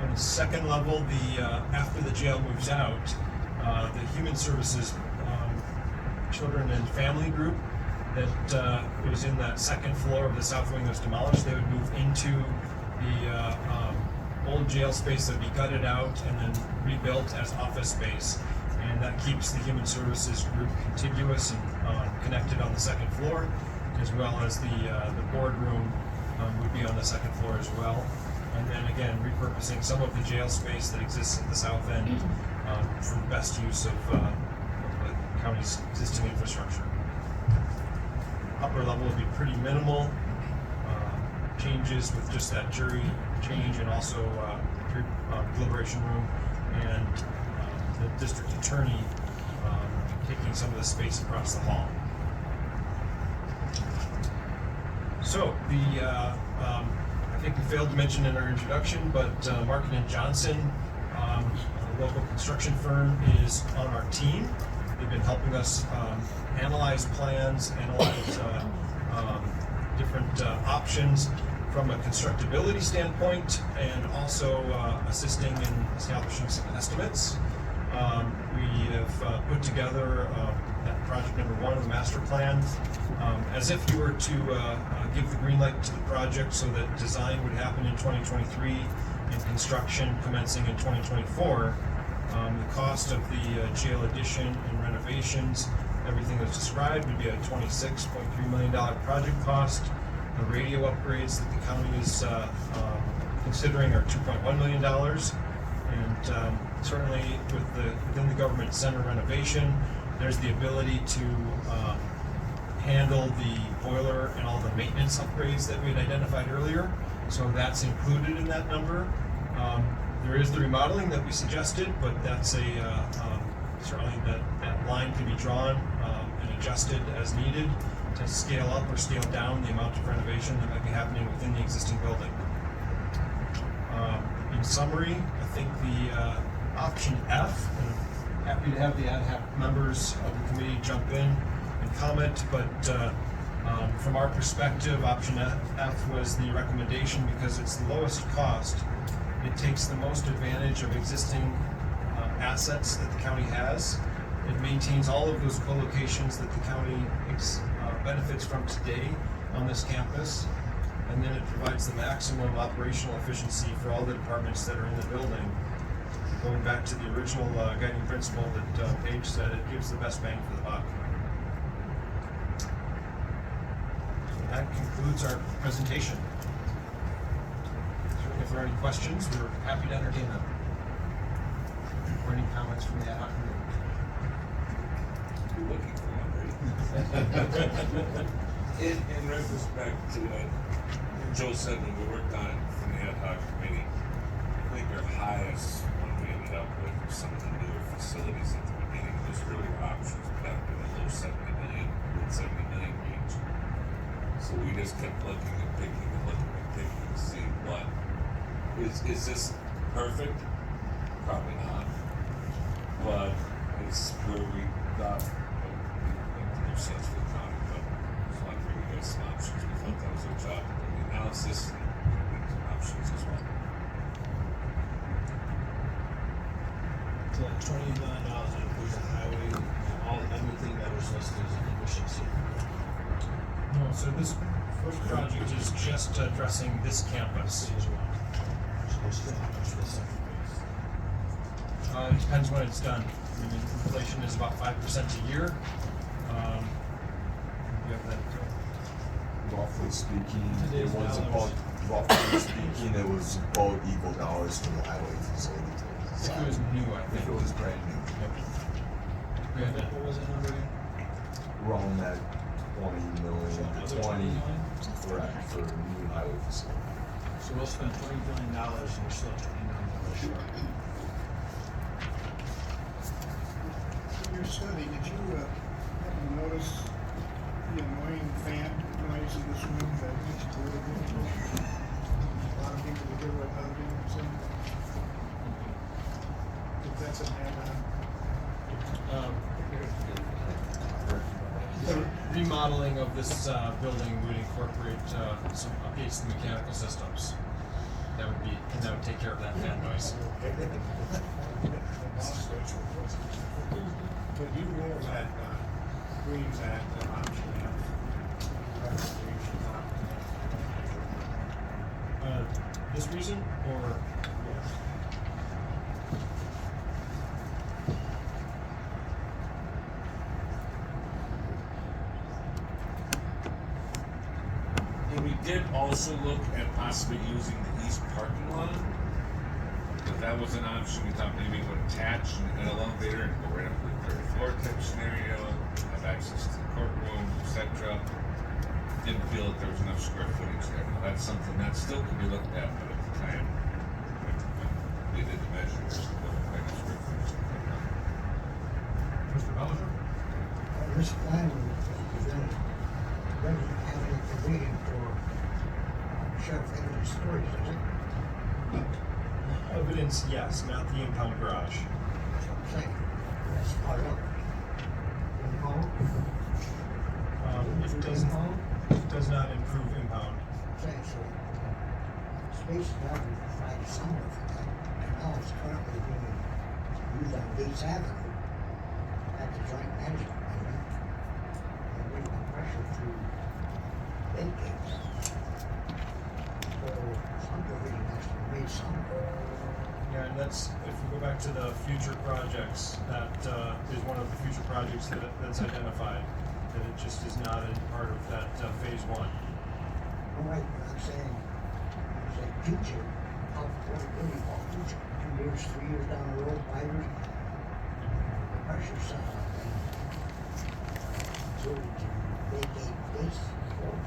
On the second level, after the jail moves out, the human services children and family group that was in that second floor of the south wing that was demolished. They would move into the old jail space that would be gutted out and then rebuilt as office space. And that keeps the human services group contiguous and connected on the second floor, as well as the boardroom would be on the second floor as well. And then again, repurposing some of the jail space that exists at the south end for the best use of the county's existing infrastructure. Upper level would be pretty minimal changes with just that jury change and also deliberation room and the district attorney taking some of the space across the hall. So I think we failed to mention in our introduction, but Markin & Johnson, a local construction firm, is on our team. They've been helping us analyze plans, analyze different options from a constructability standpoint, and also assisting in establishing some estimates. We have put together that project number 1 of the master plan as if you were to give the green light to the project so that design would happen in 2023 and construction commencing in 2024. The cost of the jail addition and renovations, everything that's described, would be a $26.3 million project cost. The radio upgrades that the county is considering are $2.1 million. And certainly within the government center renovation, there's the ability to handle the boiler and all the maintenance upgrades that we had identified earlier. So that's included in that number. There is the remodeling that we suggested, but that's certainly that line can be drawn and adjusted as needed to scale up or scale down the amount of renovation that might be happening within the existing building. In summary, I think the option F, and I'm happy to have the ad hoc members of the committee jump in and comment, but from our perspective, option F was the recommendation because it's the lowest cost. It takes the most advantage of existing assets that the county has. It maintains all of those co-locations that the county benefits from today on this campus, and then it provides the maximum operational efficiency for all the departments that are in the building. Going back to the original guiding principle that Paige said, it gives the best bang for the buck. So that concludes our presentation. If there are any questions, we're happy to entertain them. Or any comments from the ad hoc You're looking for one, right? In retrospect to what Joe said when we worked on it from the ad hoc committee, I think our highest one we ended up with were some of the newer facilities at the beginning. There's really options back in the low 70 million, mid 70 million range. So we just kept looking and picking and looking and picking to see what is this perfect? Probably not. But it's where we thought it made sense for the county. But just want to bring you guys some options. We thought that was our job to do the analysis and bring some options as well. So that $20 million includes the highway, everything that was listed as an efficiency. No, so this first project is just addressing this campus. So still how much for the second phase? It depends when it's done. I mean, inflation is about 5% a year. You have that. Roughly speaking, It it was dollars. roughly speaking, it was about equal dollars for the highway facility. If it was new, I think. If it was brand new, Yeah. What was that number again? around that 20 million, Another 20, 20 million? correct, for a new highway facility. So we'll spend $20 million and we're still $20 million short. In your study, did you happen to notice the annoying fan noise in this room that makes it really difficult? A lot of people will hear what other people are saying. If that's an add-on. The remodeling of this building would incorporate some updates to the mechanical systems. That would take care of that fan noise. But you know that we Greens Act, that option of renovations on This reason, or? Yes. And we did also look at possibly using the east parking lot. If that was an option, we thought maybe it would attach an elevator and go right up to the third floor type scenario, have access to the courtroom, etc. Didn't feel that there was enough square footage there. Now that's something that still could be looked at, but at the time, when they did the measures, there wasn't quite enough square footage to put it on. Mr. Bellinger? This plan doesn't have any provision for sheriff evidence storage, does it? Evidence, yes, not the impound garage. That's what I'm saying. That's part of it. Impound? It does not improve impound. I'm saying, so space is got to be provided somewhere for that. And now it's currently being used on Gates Avenue at the joint management building. And bring the pressure to gates. So some provision has to be made somewhere. Yeah, and that's, if we go back to the future projects, that is one of the future projects that's identified, that it just is not a part of that phase one. All right, but I'm saying, it's like future, how, what do you call future? 2 years, 3 years down the road, 5 years? The pressure's on them. So we can vacate this for.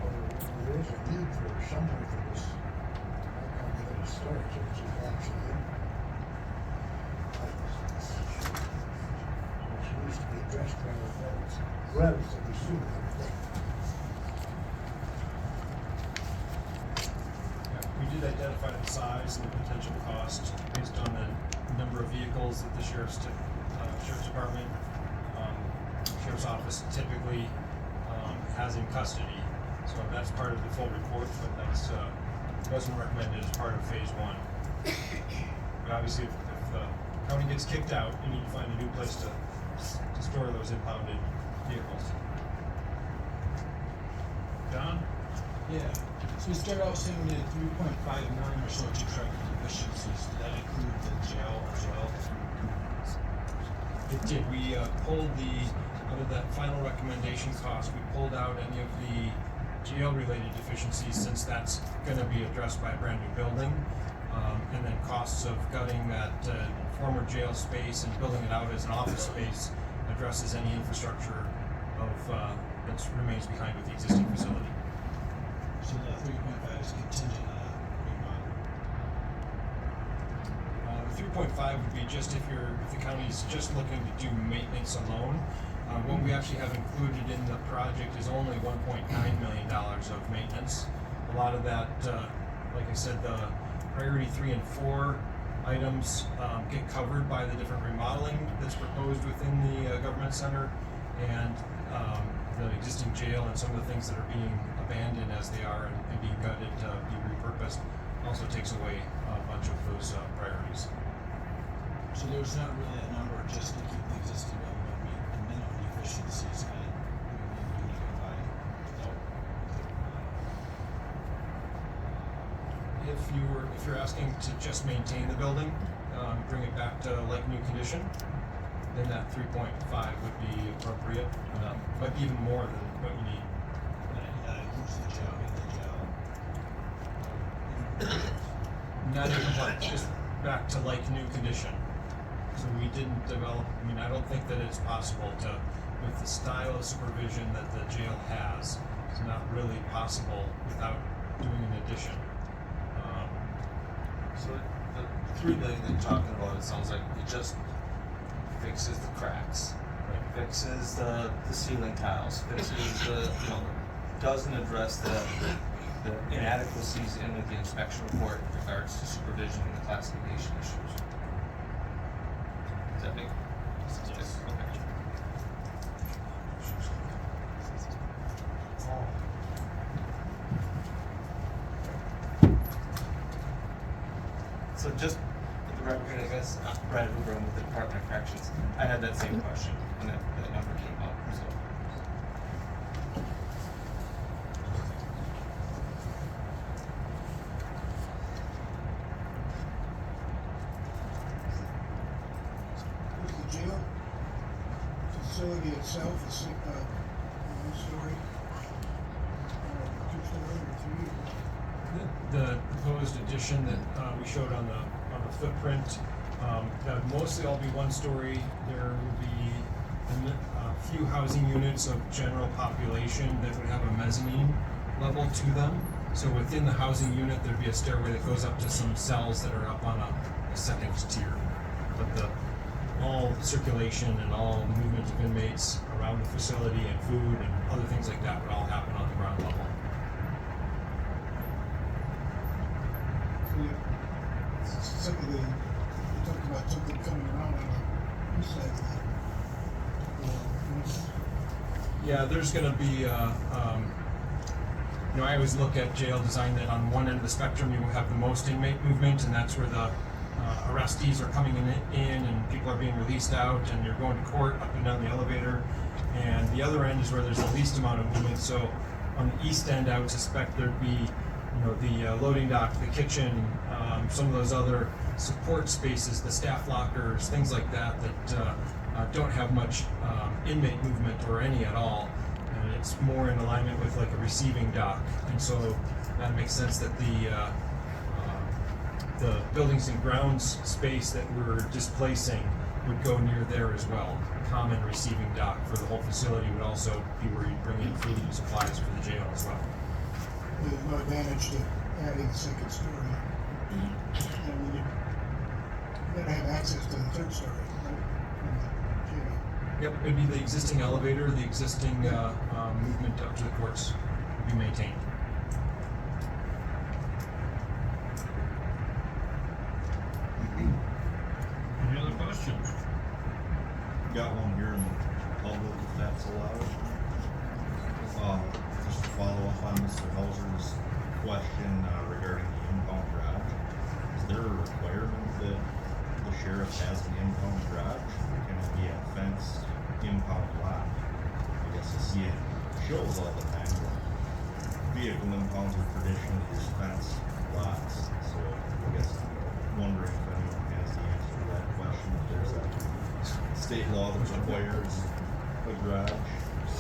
So there is a need for somewhere for this. I can't make any storage, which is actually in. Which needs to be addressed relatively soon, I would think. We did identify the size and the potential cost based on the number of vehicles that the sheriff's department, sheriff's office typically has in custody. So that's part of the full report, but that's wasn't recommended as part of phase one. But obviously, if the county gets kicked out, you need to find a new place to store those impounded vehicles. John? Yeah, so we started out saying we did 3.5 million or so to track efficiencies. Did that include the jail as well? It did. We pulled out of that final recommendation cost, we pulled out any of the jail-related deficiencies, since that's gonna be addressed by a brand new building. And then costs of gutting that former jail space and building it out as an office space addresses any infrastructure that remains behind with the existing facility. So the 3.5 is contingent on that remodel. The 3.5 would be just if the county's just looking to do maintenance alone. What we actually have included in the project is only $1.9 million of maintenance. A lot of that, like I said, the priority 3 and 4 items get covered by the different remodeling that's proposed within the government center, and the existing jail and some of the things that are being abandoned as they are and being gutted to be repurposed also takes away a bunch of those priorities. So there's not really a number just to keep the existing building, but meet the minimum efficiencies kind of we need to buy without. If you're asking to just maintain the building, bring it back to like new condition, then that 3.5 would be appropriate. Might be even more than what you need. That includes the jail, Not even like, just back to like new condition. So we didn't develop, I don't think that it's possible to, with the style of supervision that the jail has, it's not really possible without doing an addition. So the 3 million that you're talking about, it sounds like it just fixes the cracks, right? Fixes the ceiling tiles, fixes doesn't address the inadequacies in the inspection report in regards to supervision and the classification issues. Does that make sense? Yes. So just record, I guess, Brad Hoover with the Department of Corrections. I had that same question when that number came up, so. The jail facility itself is, one story, or 2-story or 3? The proposed addition that we showed on the footprint, that would mostly all be one story. There would be a few housing units of general population that would have a mezzanine level to them. So within the housing unit, there'd be a stairway that goes up to some cells that are up on a second tier. But all circulation and all movement of inmates around the facility and food and other things like that would all happen on the ground level. Specifically, you talked about something coming around on the east side of that. Yeah, there's gonna be, I always look at jail design that on one end of the spectrum you will have the most inmate movement, and that's where the arrestees are coming in and people are being released out and you're going to court up and down the elevator. And the other end is where there's the least amount of movement. So on the east end, I would suspect there'd be, the loading dock, the kitchen, some of those other support spaces, the staff lockers, things like that don't have much inmate movement or any at all. And it's more in alignment with like a receiving dock. And so that makes sense that the buildings and grounds space that we're displacing would go near there as well. A common receiving dock for the whole facility would also be where you bring in food and supplies for the jail as well. There's no advantage to adding a second story. I mean, you gotta have access to the third story, right? From the jail. Yep, it'd be the existing elevator, the existing movement up to the courts would be maintained. Any other questions? Got one here in the public, if that's allowed. Just to follow up on Mr. Hauser's question regarding the impound garage. Is there a requirement that the sheriff has an impound garage? Or can it be a fenced impound lot? I guess you see it shows all the time. Vehicle impounds are traditionally just fenced lots. So I guess I'm wondering if anyone has the answer to that question. If there's a state law that requires a garage.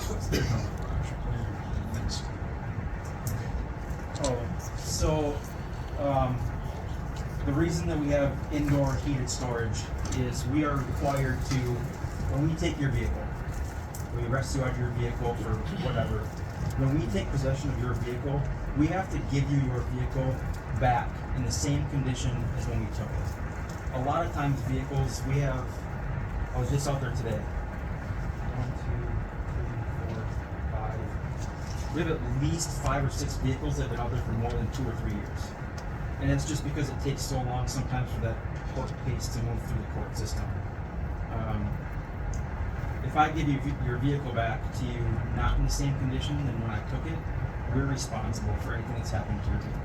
What's the garage? The reason that we have indoor heated storage is we are required to, when we take your vehicle, we arrest you out of your vehicle for whatever, when we take possession of your vehicle, we have to give you your vehicle back in the same condition as when we took it. A lot of times vehicles, I was just out there today. 1, 2, 3, 4, 5. We have at least 5 or 6 vehicles that have been out there for more than 2 or 3 years. And it's just because it takes so long sometimes for that court case to move through the court system. If I give you your vehicle back to you not in the same condition than when I took it, we're responsible for anything that's happened to your vehicle.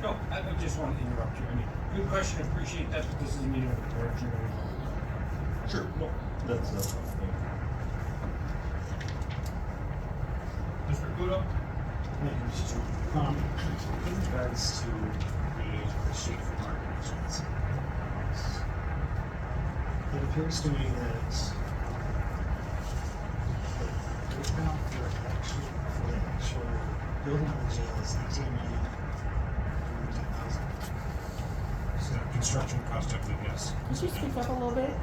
No, I just want to interrupt you. I mean, good question. Appreciate that, but this is a meeting of the board. Sure. No, that's fine. Mr. Kudo? In regards to the sheet for markings, it appears to me that the amount for the actual building of the jail is $18,000,000. So construction cost, I believe, yes. Could you speak up a little bit?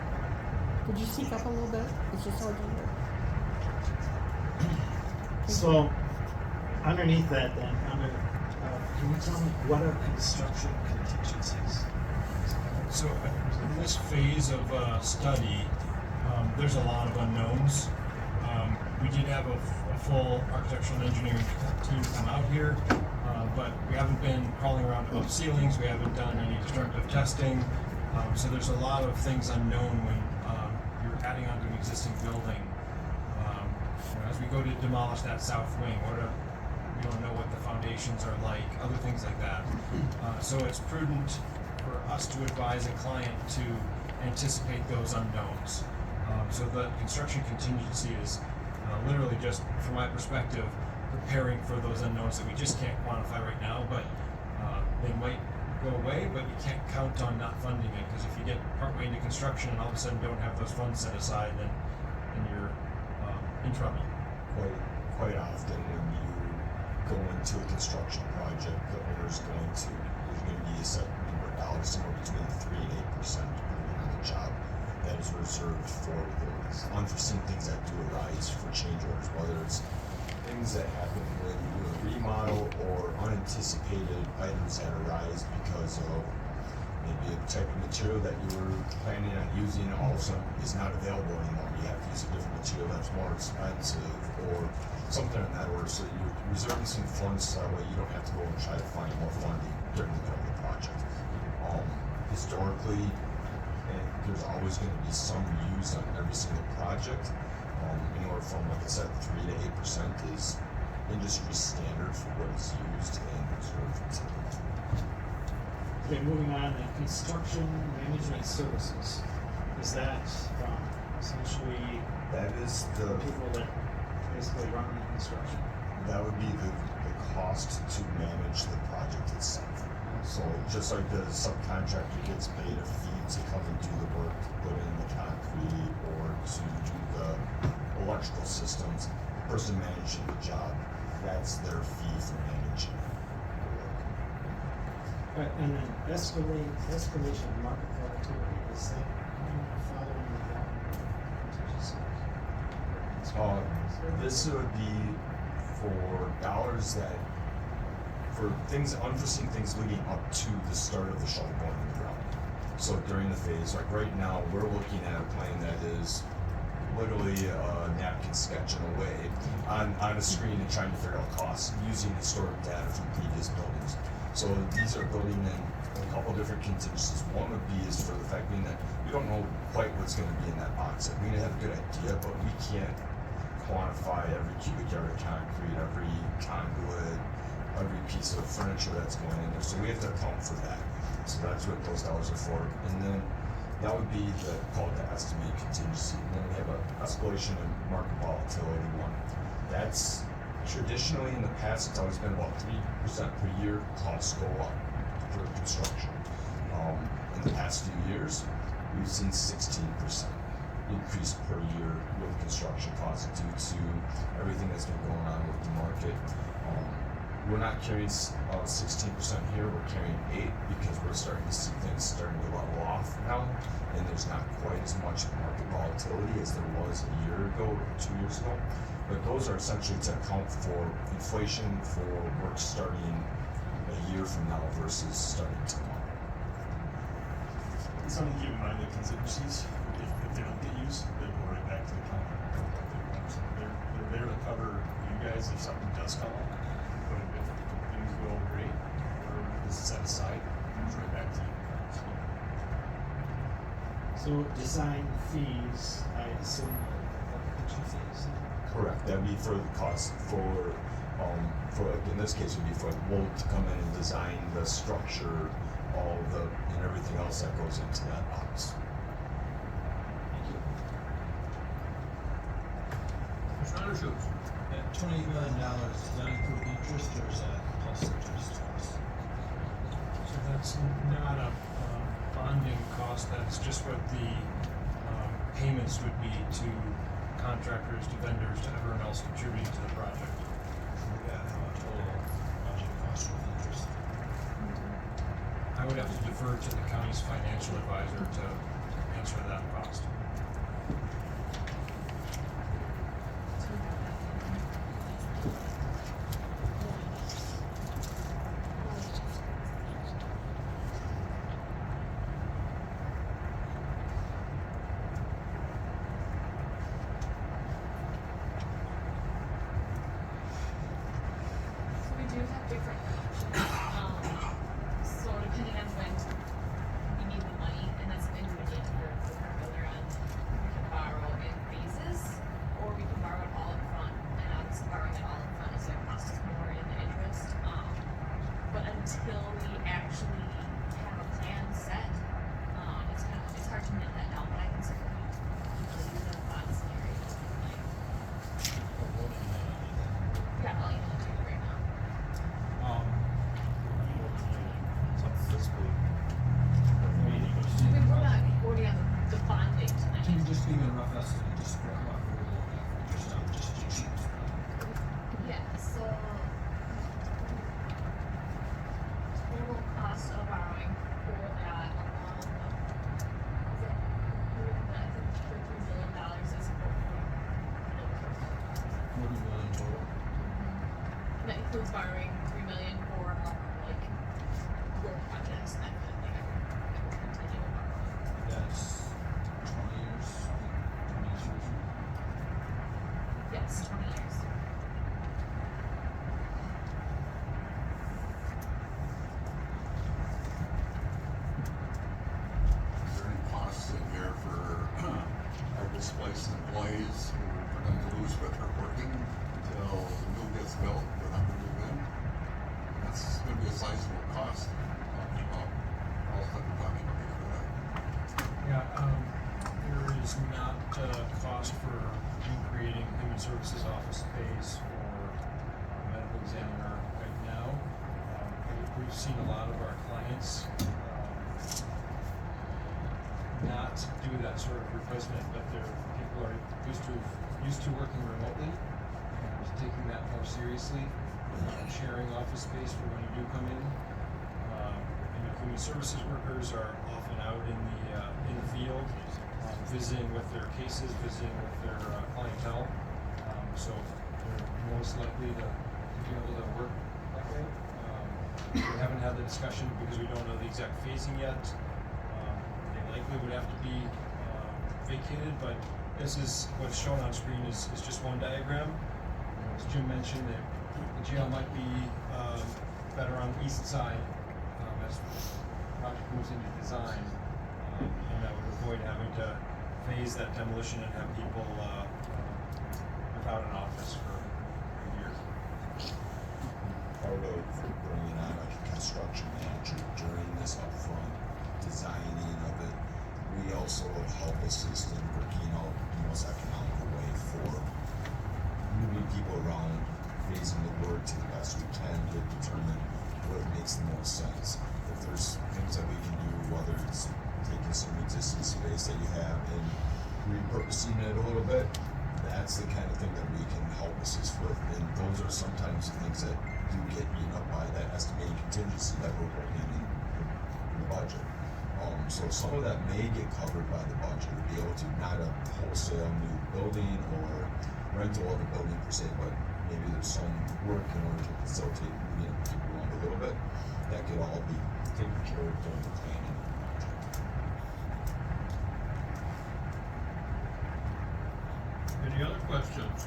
Could you speak up a little bit? It's just hard to hear. So, underneath that then, can you tell me what are construction contingencies? So in this phase of study, there's a lot of unknowns. We did have a full architectural and engineering team come out here, but we haven't been crawling around above ceilings. We haven't done any destructive testing. So there's a lot of things unknown when you're adding onto an existing building. As we go to demolish that south wing, we don't know what the foundations are like, other things like that. So it's prudent for us to advise a client to anticipate those unknowns. So the construction contingency is literally just, from my perspective, preparing for those unknowns that we just can't quantify right now, but they might go away, but you can't count on not funding it, because if you get partway into construction and all of a sudden don't have those funds set aside, then you're in trouble. Quite often when you go into a construction project, the owner's there's going to be a set number of dollars, somewhere between 3 and 8% depending on the job, that is reserved for those unforeseen things that do arise for change orders, whether it's things that happen when you do a remodel or unanticipated items that arise because of maybe a type of material that you were planning on using all of a sudden is not available anymore. You have to use a different material that's more expensive or something in that order. So you're reserving some funds so that way you don't have to go and try to find more funding during the middle of the project. Historically, there's always going to be some used on every single project. Anywhere from, like I said, 3 to 8% is industry standard for what is used and reserved. Okay, moving on, then construction management services. Is that essentially That is the people that basically run the construction? That would be the cost to manage the project itself. So just like the subcontractor gets paid a fee to come and do the work, to put in the concrete or to do the electrical systems, the person managing the job, that's their fee for managing the work. And then escalation of market volatility, is that following the contingency? This would be for dollars that, for things, unforeseen things leading up to the start of the shovel going in the ground. So during the phase, like right now, we're looking at a plan that is literally a napkin sketching away on a screen and trying to figure out costs using historic data from previous buildings. So these are building in a couple different contingencies. One would be is for the fact being that we don't know quite what's going to be in that box. We may have a good idea, but we can't quantify every cubic yard of concrete, every conduit, every piece of furniture that's going in there. So we have to account for that. So that's what those dollars are for. And then that would be called the estimated contingency. And then we have an escalation and market volatility one. That's traditionally in the past, it's always been about 3% per year. Costs go up for construction. In the past few years, we've seen 16% increase per year with construction costs due to everything that's been going on with the market. We're not carrying 16% here, we're carrying 8% because we're starting to see things starting to level off now, and there's not quite as much market volatility as there was a year ago or 2 years ago. But those are essentially to account for inflation for work starting a year from now versus starting tomorrow. Something to keep in mind, the contingencies, if they don't get used, they go right back to the county. They're there to cover you guys if something does come up. But if things go great, or this is set aside, it goes right back to you. So design fees, I assume, are pitching fees? Correct. That'd be for the cost for like in this case, it would be for Wold to come in and design the structure, and everything else that goes into that box. Mr. Undershoots. That $20 million, does that include interest or is that plus interest cost? So that's not a bonding cost, that's just what the payments would be to contractors, to vendors, to everyone else contributing to the project. Yeah, how much total budget cost with interest? I would have to defer to the county's financial advisor to answer that cost. We do have different options. So depending on when we need the money, and that's something we would need to work with our builder on, we can borrow borrowing $3 million for like work projects and that kind of thing. I will continue to borrow. That's 20 years, 20 years. Yes, 20 years. Is there any costs in here for our displaced employees who are going to lose what they're working until the new gets built for them to move in? That's going to be a sizable cost. All that we're talking about here for that. Yeah, there is not cost for recreating human services office space for a medical examiner right now. We've seen a lot of our clients not do that sort of replacement, but people are used to working remotely and taking that more seriously, sharing office space for when you do come in. And the human services workers are often out in the field, visiting with their cases, visiting with their clientele. So they're most likely to be able to work that way. We haven't had the discussion because we don't know the exact phasing yet. They likely would have to be vacated, but this is what's shown on screen is just one diagram. As Jim mentioned, that the jail might be better on the east side as the project moves into design, and that would avoid having to phase that demolition and have people without an office for a year. Part of bringing on a construction manager during this upfront designing of it, we also help assist in working out the most economical way for moving people around, phasing the work to the best we can to determine what makes the most sense. If there's things that we can do, whether it's taking some existing space that you have and repurposing it a little bit, that's the kind of thing that we can help assist with. And those are sometimes the things that do get eaten up by that estimated contingency that we're holding in the budget. So some of that may get covered by the budget to be able to not a wholesale new building or rental of a building per se, but maybe there's some work in order to facilitate moving people around a little bit. That could all be taken care of during the planning project. Any other questions?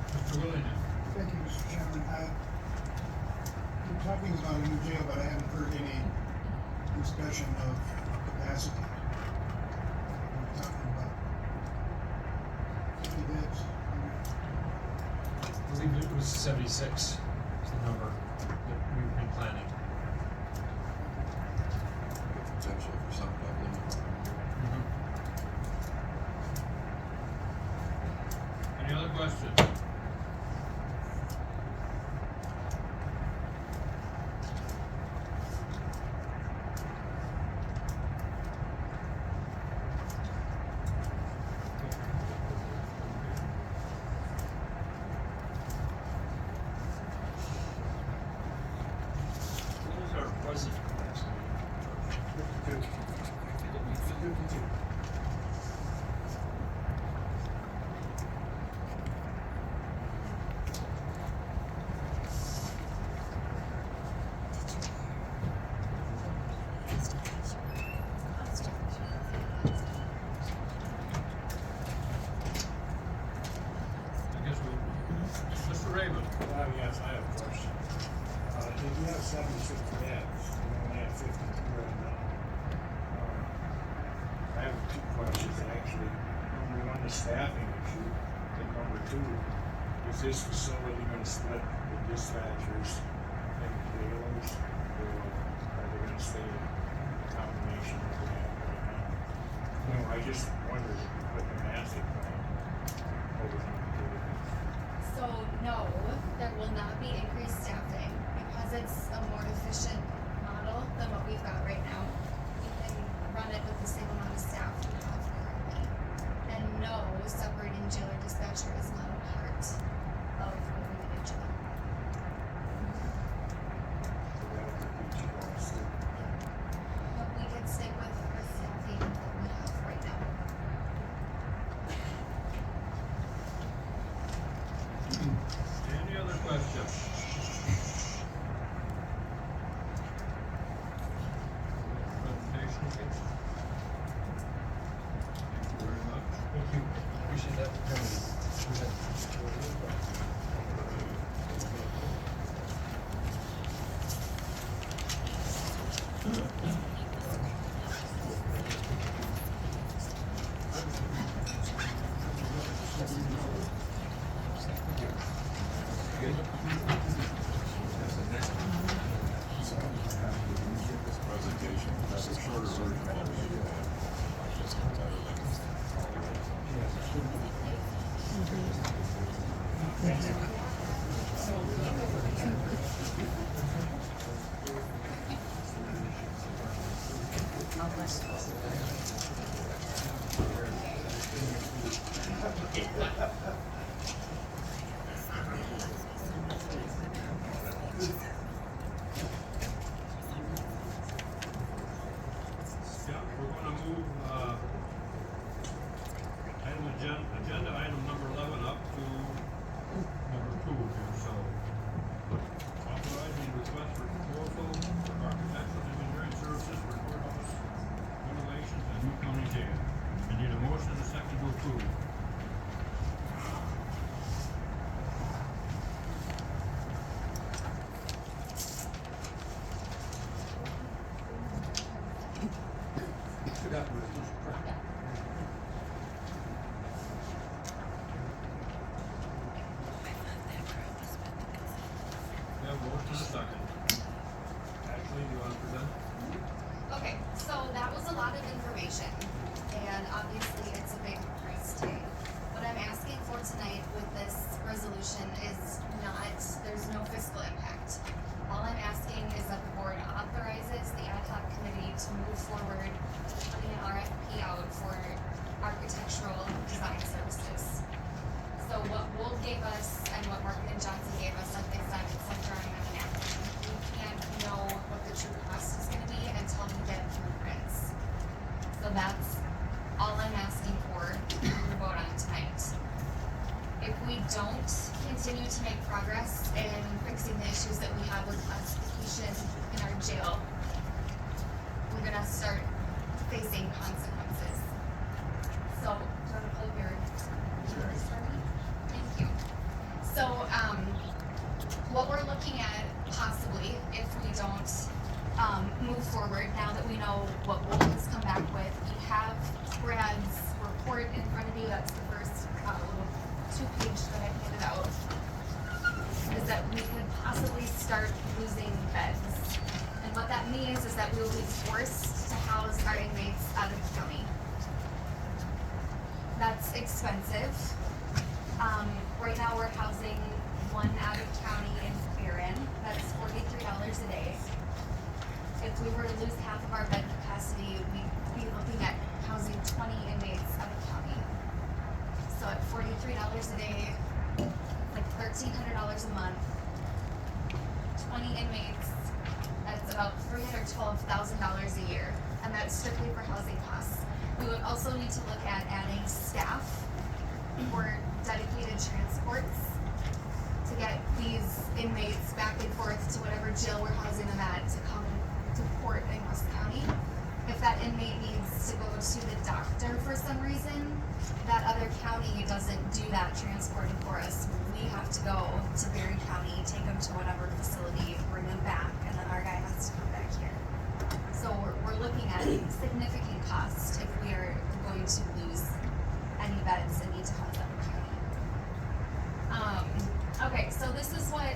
Mr. Willingham? Thank you, Mr. Chairman. You're talking about a new jail, but I haven't heard any discussion of capacity. We're talking about 50 beds. I believe it was 76 is the number that we've been planning. Potential for some doubling. Any other questions? What is our present capacity? 52. I guess Mr. Raymond? Yes, I have a question. If you have 76 beds, you only have 52 right now. I have two questions actually. Number one, the staffing issue, and number two, is this facility gonna split the dispatchers and jailers, or are they gonna stay in the combination that we have right now? You know, I just wondered if you put a massive plan over the So no, there will not be increased staffing because it's a more efficient model than what we've got right now. We can run it with the same amount of staff we have currently. And no, separating jailer dispatcher is not a part of moving the new jail. But we can stick with the staffing that we have right now. Presentation, that's a shorter version of what we did. Yeah, we're gonna move, agenda item number 11 up to number 2 here, so. Authorizing request for proposal for architectural engineering services for courthouse renovations and new county jail. I need a motion and a second to approve. We have a motion and a second. Ashley, do you wanna present? Okay, so that was a lot of information, and obviously it's a big price tag. What I'm asking for tonight with this resolution is not, there's no fiscal impact. All I'm asking is that the board authorizes the ad hoc committee to move forward, putting an RFP out for architectural design services. So what Wold gave us and what Morgan and Johnson gave us, like they said, it's like drawing on a napkin. We can't know what the true cost is gonna be until we get blueprints. So that's all I'm asking for to vote on tonight. If we don't continue to make progress in fixing the issues that we have with classification in our jail, we're gonna start facing consequences. So, do you wanna pull your yours for me? Thank you. So, what we're looking at possibly, if we don't, move forward, now that we know what Wold has come back with, you have Brad's report in front of you, that's the first, little 2-page that I handed out, is that we could possibly start losing beds. And what that means is that we will be forced to house our inmates out of the county. That's expensive. Right now we're housing one out of county in Barron, that's $43 a day. If we were to lose half of our bed capacity, we'd be looking at housing 20 inmates out of county. So at $43 a day, like $1,300 a month, 20 inmates, that's about $312,000 a year, and that's strictly for housing costs. We would also need to look at adding staff for dedicated transports to get these inmates back and forth to whatever jail we're housing them at to come to court in Rusk County. If that inmate needs to go to the doctor for some reason, that other county doesn't do that transporting for us. We have to go to Barron County, take them to whatever facility, bring them back, and then our guy has to come back here. So we're looking at significant cost if we are going to lose any beds and need to house them in county. Okay, so this is what,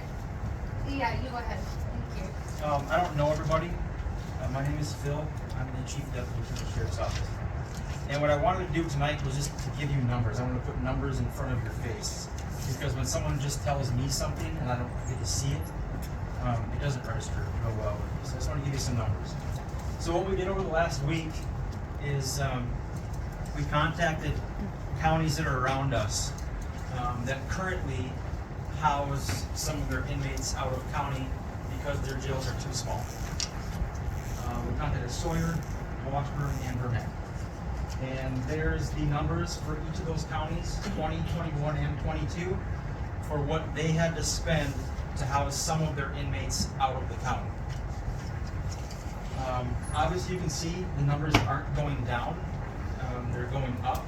yeah, you go ahead, thank you. I don't know everybody. My name is Phil. I'm the Chief Deputy from the Sheriff's Office. And what I wanted to do tonight was just to give you numbers. I wanted to put numbers in front of your face. Because when someone just tells me something and I don't get to see it, it doesn't register real well with me. So I just want to give you some numbers. So what we did over the last week is we contacted counties that are around us that currently house some of their inmates out of county because their jails are too small. We contacted Sawyer, Washburn, and Burnett. And there's the numbers for each of those counties, 20, 21, and 22, for what they had to spend to house some of their inmates out of the county. Obviously you can see the numbers aren't going down, they're going up.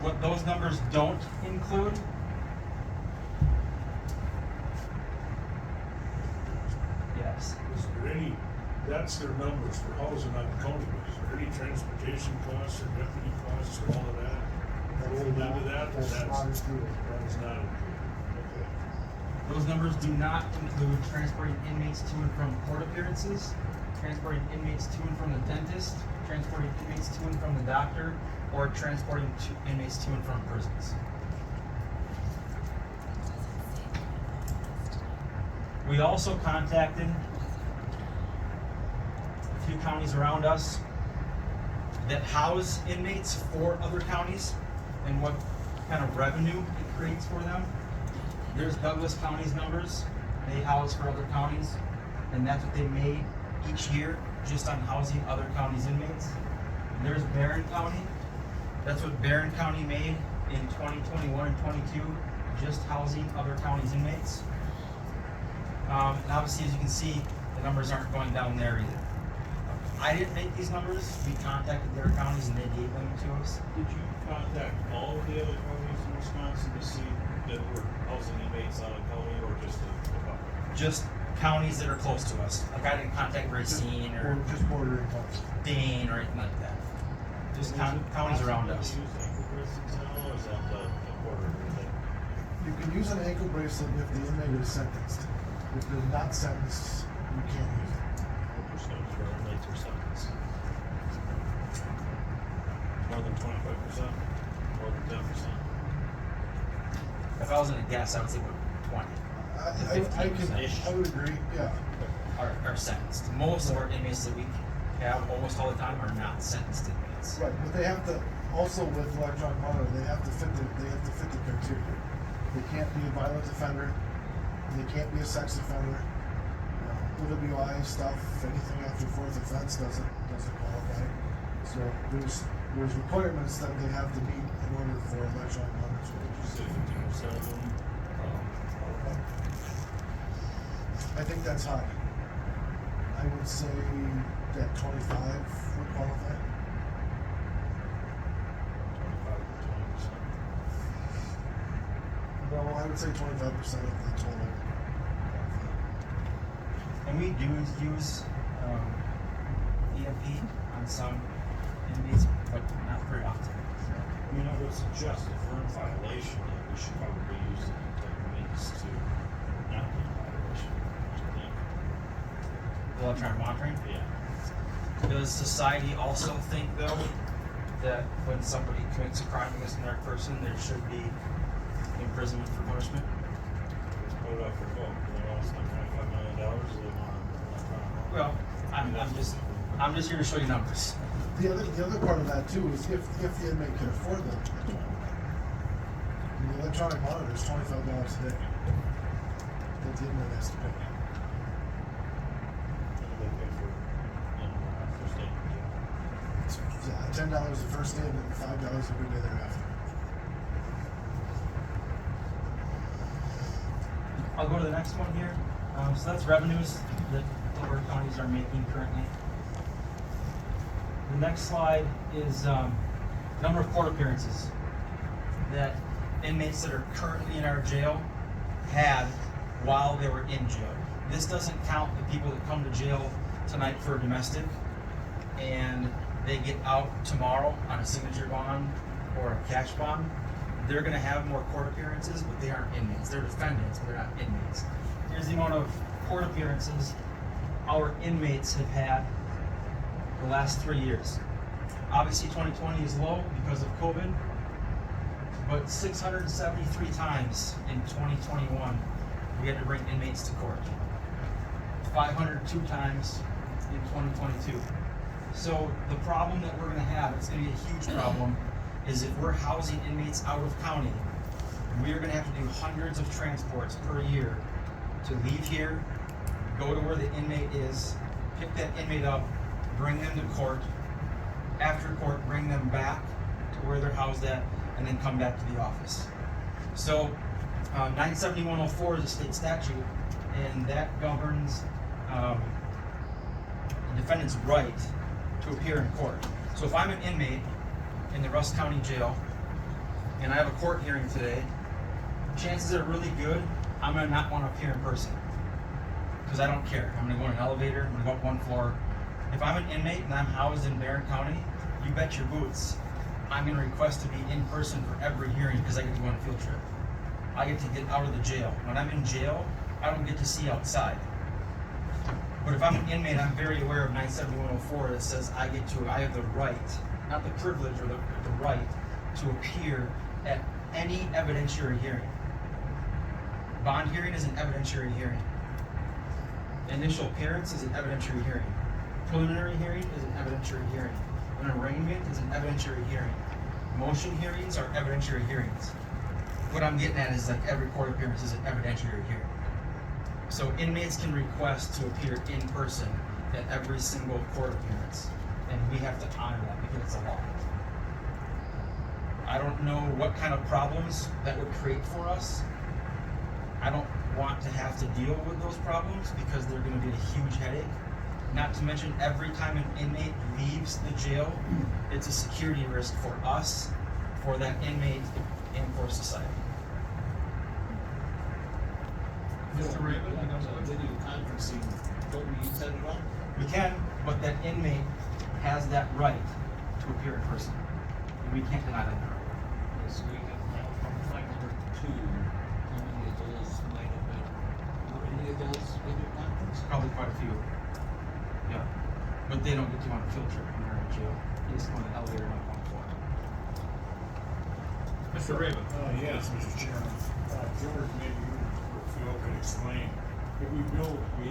What those numbers don't include yes. Is there any that's their numbers for housing on the county. Is there any transportation costs or deputy costs or all of that rolled into that? Or That's not included. That is not included. Okay. Those numbers do not include transporting inmates to and from court appearances, transporting inmates to and from the dentist, transporting inmates to and from the doctor, or transporting inmates to and from prisons. We also contacted a few counties around us that house inmates for other counties and what kind of revenue it creates for them. There's Douglas County's numbers. They house for other counties, and that's what they made each year just on housing other counties' inmates. And there's Barron County. That's what Barron County made in 2021 and 22, just housing other counties' inmates. And obviously, as you can see, the numbers aren't going down there either. I didn't make these numbers. We contacted their counties and they gave them to us. Did you contact all of the other counties in Wisconsin to see that were housing inmates out of county or just the couple? Just counties that are close to us. Like I didn't contact Racine or just bordering counties. Dane or anything like that. Just counties around us. Use ankle bracelets now, or is that the quarter thing? You can use an ankle bracelet if the inmate is sentenced. If they're not sentenced, you can't use it. What percentage of our inmates are sentenced? More than 25%? More than 10%? If I was gonna guess, I would say about 20. I would agree, yeah. Are sentenced. Most of our inmates that we have almost all the time are not sentenced inmates. Right, but they have to, also with electronic monitor, they have to fit the criteria. They can't be a violent offender, they can't be a sex offender. OWI stuff, anything after fourth offense doesn't qualify. So there's requirements that they have to meet in order for electronic monitoring. So 50% of them qualify? I think that's high. I would say that 25 would qualify. 25 to 20%? No, I would say 25% of the total. And we do use EMP on some inmates, but not very often. I mean, I would suggest if we're in violation, that we should probably use the techniques to not be in violation. What do you think? Electronic monitoring? Yeah. Does society also think, though, that when somebody commits a crime against another person, there should be imprisonment for punishment? Let's put it up for vote. Do they want to spend $25 million or do they want to? Well, I'm just here to show you numbers. The other part of that too is if the inmate can afford them. The electronic monitor is $25 a day that the inmate has to pay. $10 the first day and then $5 every day thereafter. I'll go to the next one here. So that's revenues that our counties are making currently. The next slide is number of court appearances that inmates that are currently in our jail had while they were in jail. This doesn't count the people that come to jail tonight for a domestic and they get out tomorrow on a signature bond or a cash bond. They're going to have more court appearances, but they aren't inmates. They're defendants, but they're not inmates. Here's the amount of court appearances our inmates have had the last 3 years. Obviously 2020 is low because of COVID, but 673 times in 2021 we had to bring inmates to court. 502 times in 2022. So the problem that we're going to have, it's going to be a huge problem, is if we're housing inmates out of county, we're going to have to do hundreds of transports per year to leave here, go to where the inmate is, pick that inmate up, bring them to court, after court bring them back to where they're housed at, and then come back to the office. So 97104 is a state statute, and that governs the defendant's right to appear in court. So if I'm an inmate in the Rusk County Jail and I have a court hearing today, chances are really good I'm going to not want to appear in person. because I don't care. I'm gonna go in an elevator, I'm gonna go up one floor. If I'm an inmate and I'm housed in Barron County, you bet your boots, I'm gonna request to be in person for every hearing because I get to go on a field trip. I get to get out of the jail. When I'm in jail, I don't get to see outside. But if I'm an inmate, I'm very aware of 97104 that says I have the right, not the privilege or the right to appear at any evidentiary hearing. Bond hearing is an evidentiary hearing. Initial appearance is an evidentiary hearing. Preliminary hearing is an evidentiary hearing. An arraignment is an evidentiary hearing. Motion hearings are evidentiary hearings. What I'm getting at is like every court appearance is an evidentiary hearing. So inmates can request to appear in person at every single court appearance, and we have to honor that because it's a law. I don't know what kind of problems that would create for us. I don't want to have to deal with those problems because they're going to be a huge headache. Not to mention every time an inmate leaves the jail, it's a security risk for us, for that inmate, and for society. Mr. Raymond, you got something? Video conferencing, don't we use that at all? We can, but that inmate has that right to appear in person. And we can't deny that right. Yes, we have now from 502, how many of those might have been, were any of those video conference? Probably quite a few. Yeah. But they don't get to go on a field trip when they're in jail. They just go in the elevator and up on floor. Mr. Raymond? Yes, Mr. Chairman. George, maybe you or Phil could explain. If we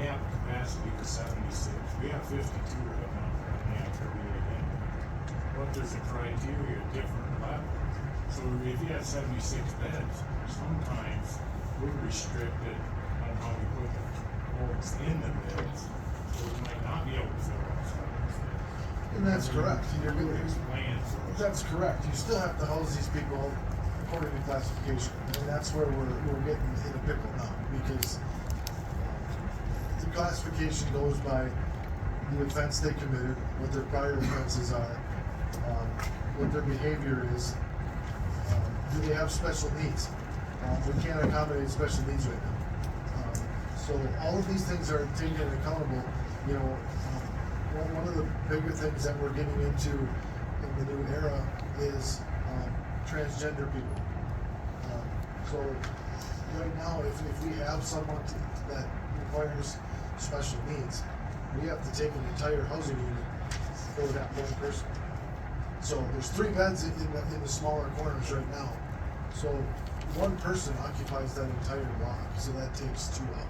have a capacity for 76. We have 52 right now in the activity again. But there's a criteria, different level. So if you have 76 beds, sometimes we're restricted on how we put the folks in the beds. So we might not be able to fill all 76. And that's correct. You're going to explain it for us. That's correct. You still have to house these people according to classification. And that's where we're getting in a pickle now, because the classification goes by the offense they committed, what their prior offenses are, what their behavior is, do they have special needs? We can't accommodate special needs right now. So all of these things are taken accountable. You know, one of the bigger things that we're getting into in the new era is transgender people. So right now, if we have someone that requires special needs, we have to take an entire housing unit for that one person. So there's 3 beds in the smaller corners right now. So one person occupies that entire block, so that takes 2 up.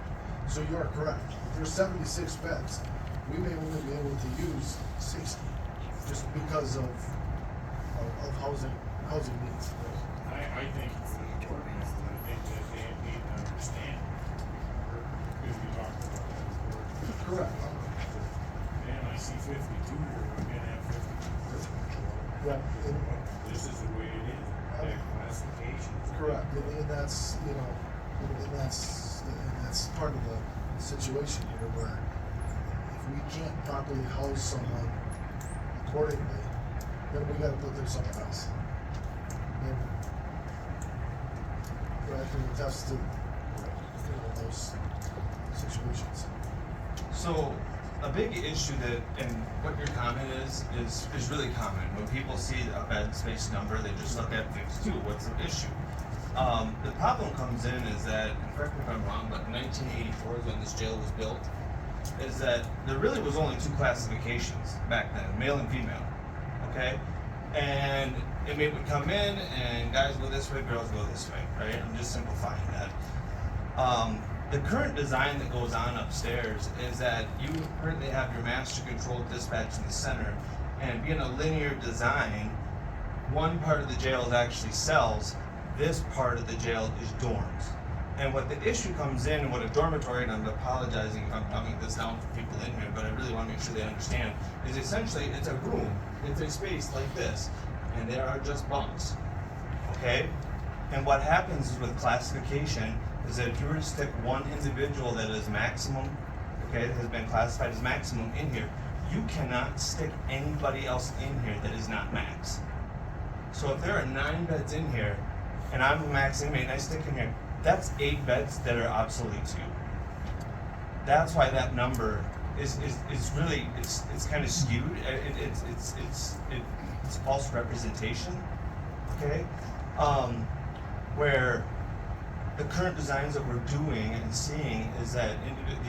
So you are correct. If there's 76 beds, we may only be able to use 60 just because of housing needs. I think it's important, and I think that they need to understand, because we talked about that before. Correct. Man, I see 52 here, we're gonna have 52. Yeah. This is the way it is, that classification. Correct, and that's, you know, and that's part of the situation here, where if we can't properly house someone accordingly, then we gotta put them somewhere else. And I can attest to, those situations. So, a big issue that, and what your comment is really common. When people see a bed space number, they just look at 52. What's the issue? The problem comes in is that, and correct me if I'm wrong, but 1984 is when this jail was built, is that there really was only 2 classifications back then, male and female, okay? And inmate would come in, and guys go this way, girls go this way, right? I'm just simplifying that. The current design that goes on upstairs is that you currently have your master controlled dispatch in the center, and being a linear design, one part of the jail is actually cells, this part of the jail is dorms. And what the issue comes in, and what a dormitory, and I'm apologizing if I'm dumbing this down for people in here, but I really want to make sure they understand, is essentially it's a room, it's a space like this, and there are just bunks, okay? And what happens is with classification is that if you were to stick one individual that is maximum, okay, that has been classified as maximum in here, you cannot stick anybody else in here that is not max. So if there are 9 beds in here, and I'm a max inmate and I stick in here, that's 8 beds that are obsolete to you. that's why that number is really, it's kind of skewed. It's false representation, okay? Where the current designs that we're doing and seeing is that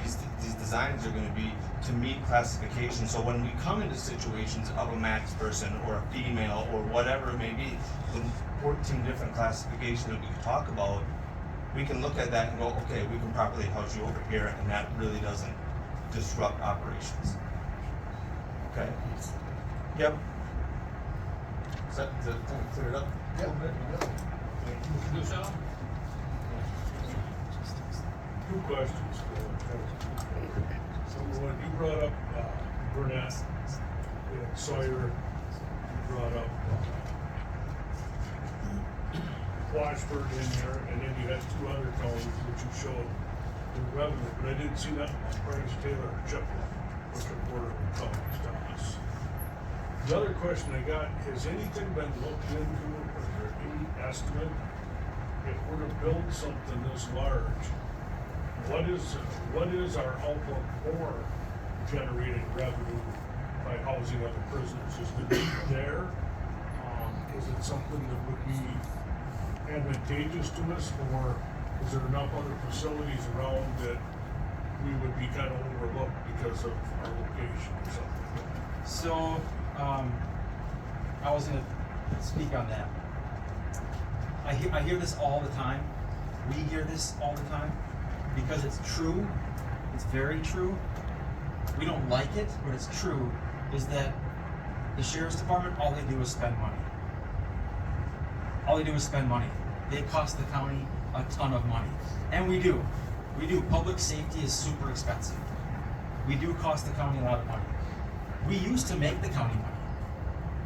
these designs are going to be to meet classification. So when we come into situations of a max person or a female or whatever it may be, the 14 different classifications that we can talk about, we can look at that and go, okay, we can properly house you over here, and that really doesn't disrupt operations. Okay? Yep. Does that kind of clear it up a little bit? Do so? Two questions. So when you brought up Burnett and Sawyer, you brought up Washburn in there, and then you had two other counties which you showed the revenue, but I didn't see that on Prentice, Taylor, or Chippewa, which are border counties down this. The other question I got, has anything been looked into, or is there any estimate, if we're to build something this large, what is our outlook for generating revenue by housing other prisoners? Is the need there? Is it something that would be advantageous to us, or is there enough other facilities around that we would be kind of overlooked because of our location or something like that? So, I was gonna speak on that. I hear this all the time. We hear this all the time because it's true. It's very true. We don't like it, but it's true. Is that the sheriff's department, all they do is spend money. All they do is spend money. They cost the county a ton of money. And we do. We do. Public safety is super expensive. We do cost the county a lot of money. We used to make the county money.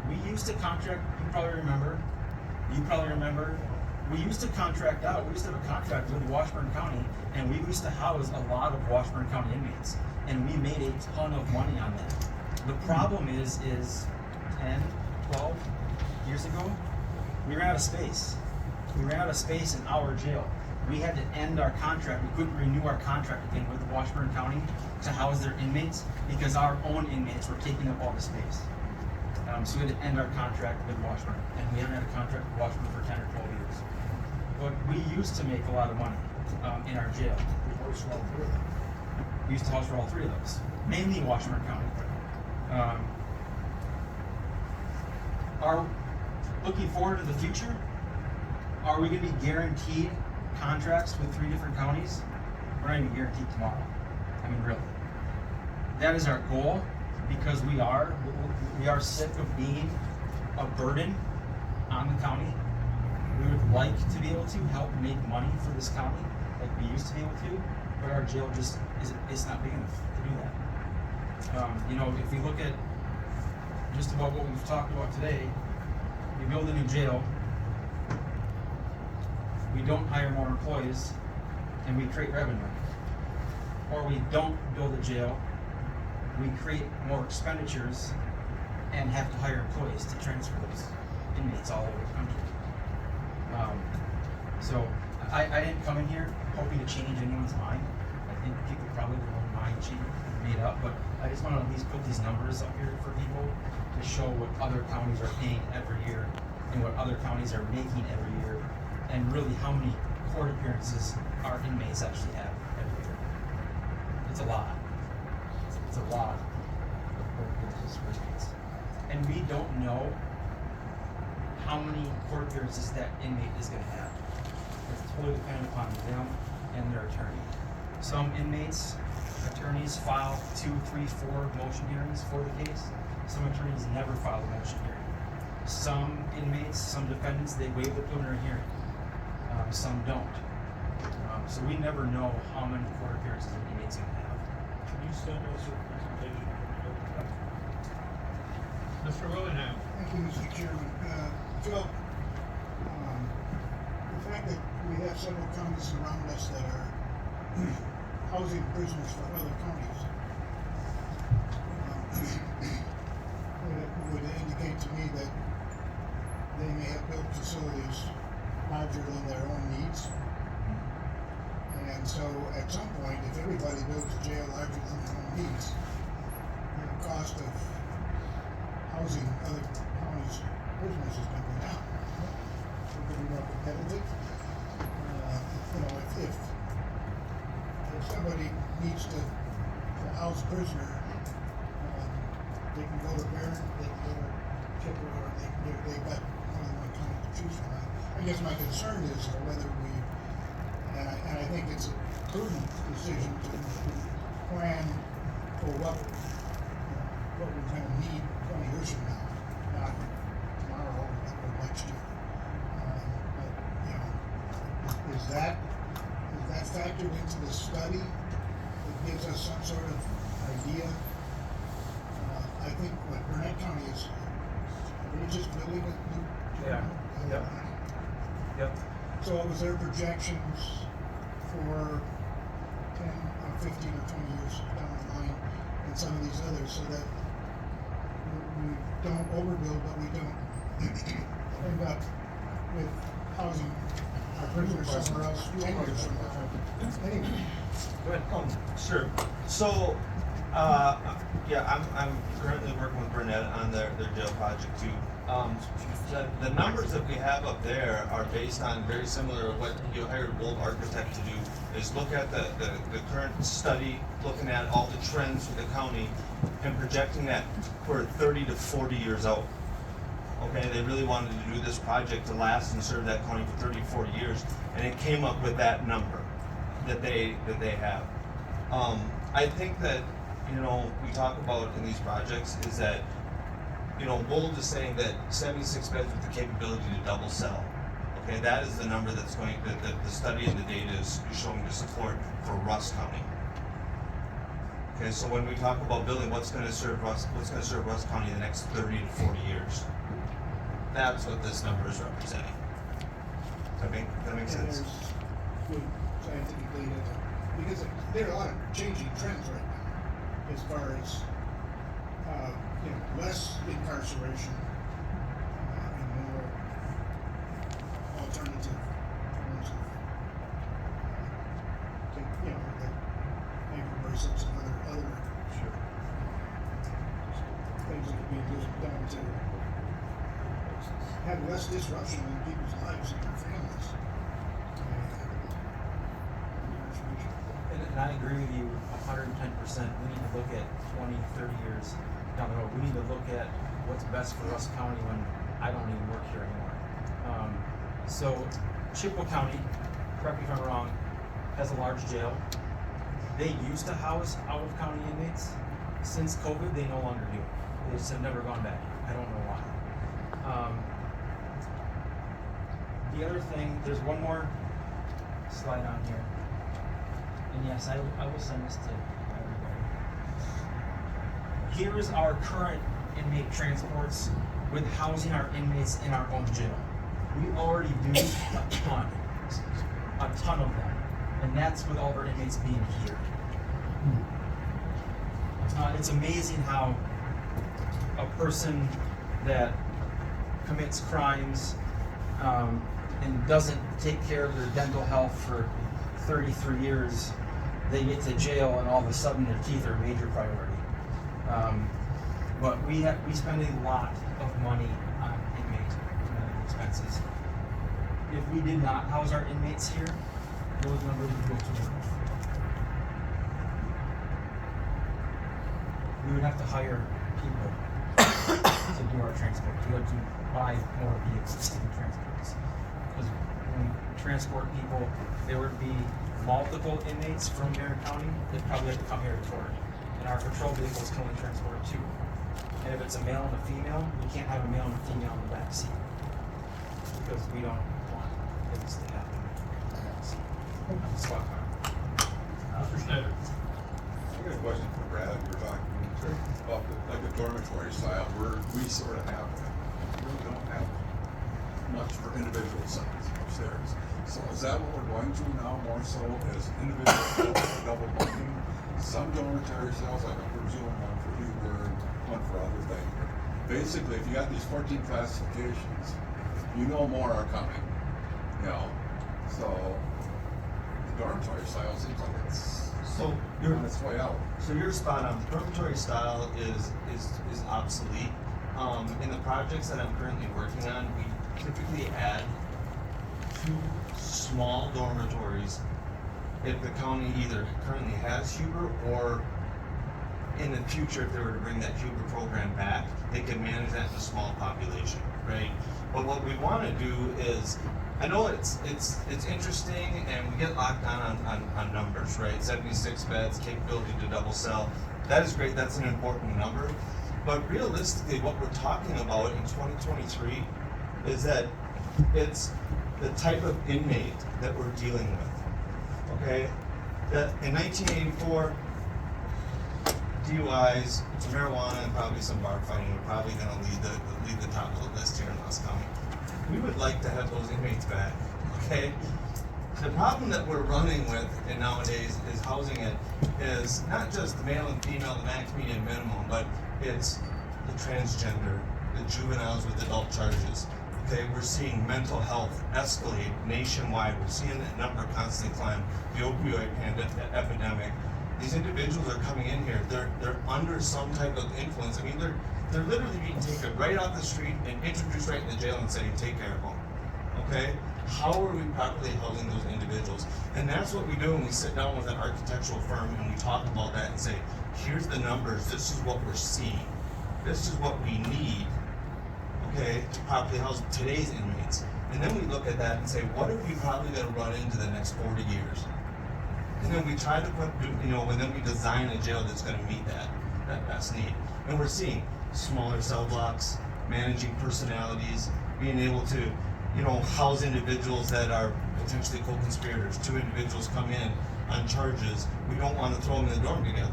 We used to contract, you probably remember, we used to contract out, we used to have a contract with Washburn County, and we used to house a lot of Washburn County inmates, and we made a ton of money on that. The problem is 10, 12 years ago, we ran out of space. We ran out of space in our jail. We had to end our contract. We couldn't renew our contract again with Washburn County to house their inmates because our own inmates were taking up all the space. So we had to end our contract with Washburn, and we haven't had a contract with Washburn for 10 or 12 years. But we used to make a lot of money in our jail. We used to house for all three of those, mainly Washburn County. Looking forward to the future, are we going to be guaranteed contracts with 3 different counties? We're not even guaranteed tomorrow. I mean, really. That is our goal, because we are sick of being a burden on the county. We would like to be able to help make money for this county like we used to be able to, but our jail just is not big enough to do that. If we look at just about what we've talked about today, we build a new jail, we don't hire more employees, and we create revenue. Or we don't build a jail, we create more expenditures and have to hire employees to transfer those inmates all over the country. So I didn't come in here hoping to change anyone's mind. I think people probably their own mind made up, but I just want to at least put these numbers up here for people to show what other counties are paying every year and what other counties are making every year, and really how many court appearances our inmates actually have every year. It's a lot. It's a lot of court appearances for inmates. And we don't know how many court appearances that inmate is going to have. It's totally dependent upon them and their attorney. Some inmates, attorneys file 2, 3, 4 motion hearings for the case. Some attorneys never file a motion hearing. Some inmates, some defendants, they waive the preliminary hearing. Some don't. So we never know how many court appearances an inmate's going to have. Can you send us a presentation? Mr. Willingham. Thank you, Mr. Chairman. Phil, the fact that we have several counties around us that are housing prisoners for other counties would indicate to me that they may have built facilities larger than their own needs. And And so at some point, if everybody builds a jail larger than their own needs, the cost of housing other counties' prisoners is going to go down. We're going to be more competitive. You know, if somebody needs to house a prisoner, they can go to Barron, they can go to Chipper, or they've got more than one county to choose from. I guess my concern is whether we, and I think it's a prudent decision to plan for what we're going to need 20 years from now, not tomorrow or next year. But, you know, is that factored into the study that gives us some sort of idea? I think what Burnett County is, we're just building a new. Yeah. Yep. Yep. So what was their projections for 10 or 15 or 20 years down the line and some of these others, so that we don't overbuild, but we don't end up with housing our prisoners somewhere else 10 years from now. Anyway. Go ahead. Sure. So, yeah, I'm currently working with Burnett on their jail project too. The numbers that we have up there are based on very similar to what you hired Wold Architect to do, is look at the current study, looking at all the trends for the county and projecting that for 30 to 40 years out. Okay, they really wanted to do this project to last and serve that county for 30, 40 years, and it came up with that number that they have. I think that, you know, we talk about in these projects is that, you know, Wold is saying that 76 beds with the capability to double cell. Okay, that is the number that's going, that the study and the data is showing to support for Rusk County. Okay, so when we talk about building, what's going to serve Rusk County in the next 30 to 40 years? That's what this number is representing. Does that make sense? There's good scientific data because there are a lot of changing trends right now as far as you know, less incarceration and more alternative forms of you know, the ankle bracelets and other things that are being done to have less disruption in people's lives and their families. And I agree with you 110%. We need to look at 20, 30 years down the road. We need to look at what's best for Rusk County when I don't even work here anymore. So Chippewa County, correct me if I'm wrong, has a large jail. They used to house out-of-county inmates. Since COVID, they no longer do. They just have never gone back. I don't know why. The other thing, there's one more slide on here. And yes, I will send this to everybody. Here is our current inmate transports with housing our inmates in our own jail. We already do a ton of them. And that's with all of our inmates being here. It's amazing how a person that commits crimes and doesn't take care of their dental health for 33 years, they get to jail and all of a sudden their teeth are a major priority. But we spend a lot of money on inmate expenses. If we did not house our inmates here, those numbers would go to the roof. We would have to hire people to do our transport. We would have to buy more vehicles to do transports. Because when we transport people, there would be multiple inmates from Barron County that probably have to come here to tour. And our patrol vehicles can only transport 2. And if it's a male and a female, we can't have a male and a female in the back seat. Because we don't want things to happen in the back seat. On the SWAT car. Mr. Schneider. I got a question for Brad. You were talking about the dormitory style, where we sort of have, we really don't have much for individual cells upstairs. So is that what we're going to now more so as individual double bunking? Some dormitory cells, I don't presume one for Huber, one for other things. But basically, if you got these 14 classifications, you know more are coming. You know, so dormitory style seems like it's So you're on its way out. So you're spot on. Dormitory style is obsolete. In the projects that I'm currently working on, we typically add 2 small dormitories if the county either currently has Huber or in the future, if they were to bring that Huber program back, they can manage that in a small population, right? But what we want to do is, I know it's interesting and we get locked down on numbers, right? 76 beds, capability to double cell. That is great, that's an important number. But realistically, what we're talking about in 2023 is that it's the type of inmate that we're dealing with, okay? That in 1984, DUIs, marijuana, and probably some bar fighting are probably going to lead the top of the list here in Rusk County. We would like to have those inmates back, okay? The problem that we're running with and nowadays is housing it is not just the male and female, the max, median, minimum, but it's the transgender, the juveniles with adult charges. Okay, we're seeing mental health escalate nationwide. We're seeing that number constantly climb. The opioid epidemic. These individuals are coming in here. They're under some type of influence. I mean, they're literally being taken right off the street and introduced right into jail and saying, "Take care of them." Okay, how are we properly housing those individuals? And that's what we do when we sit down with an architectural firm and we talk about that and say, "Here's the numbers. This is what we're seeing. This is what we need." Okay, to properly house today's inmates. And then we look at that and say, what are we probably going to run into the next 40 years? And then we try to put, and then we design a jail that's going to meet that best need. And we're seeing smaller cell blocks, managing personalities, being able to, house individuals that are potentially co-conspirators. 2 individuals come in on charges. We don't want to throw them in the dorm together.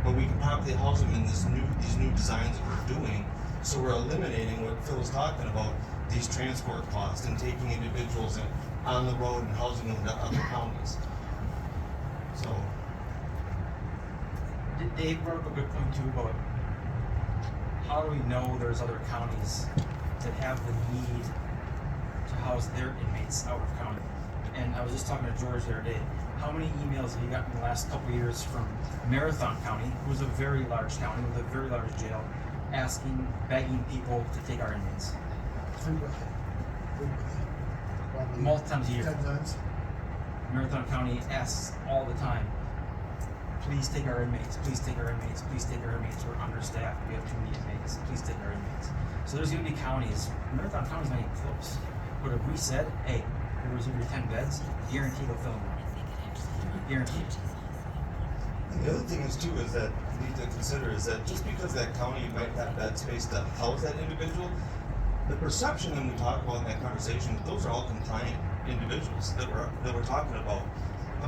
But we can properly house them in these new designs that we're doing. So we're eliminating what Phil was talking about, these transport costs and taking individuals on the road and housing them to other counties. So. Dave brought up a good point too about how do we know there's other counties that have the need to house their inmates out of county? And I was just talking to George the other day. How many emails have you gotten in the last couple of years from Marathon County, who's a very large county with a very large jail, begging people to take our inmates? Frequently. Multiple times a year. 10 times. Marathon County asks all the time, please take our inmates, please take our inmates, please take our inmates. We're understaffed, we have too many inmates, please take our inmates. So there's gonna be counties, Marathon County's not even close. But if we said, hey, we reserve your 10 beds, guaranteed they'll fill them. Guaranteed. And the other thing is too is that we need to consider is that just because that county might have that space to house that individual, the perception when we talk about in that conversation, those are all compliant individuals that we're talking about.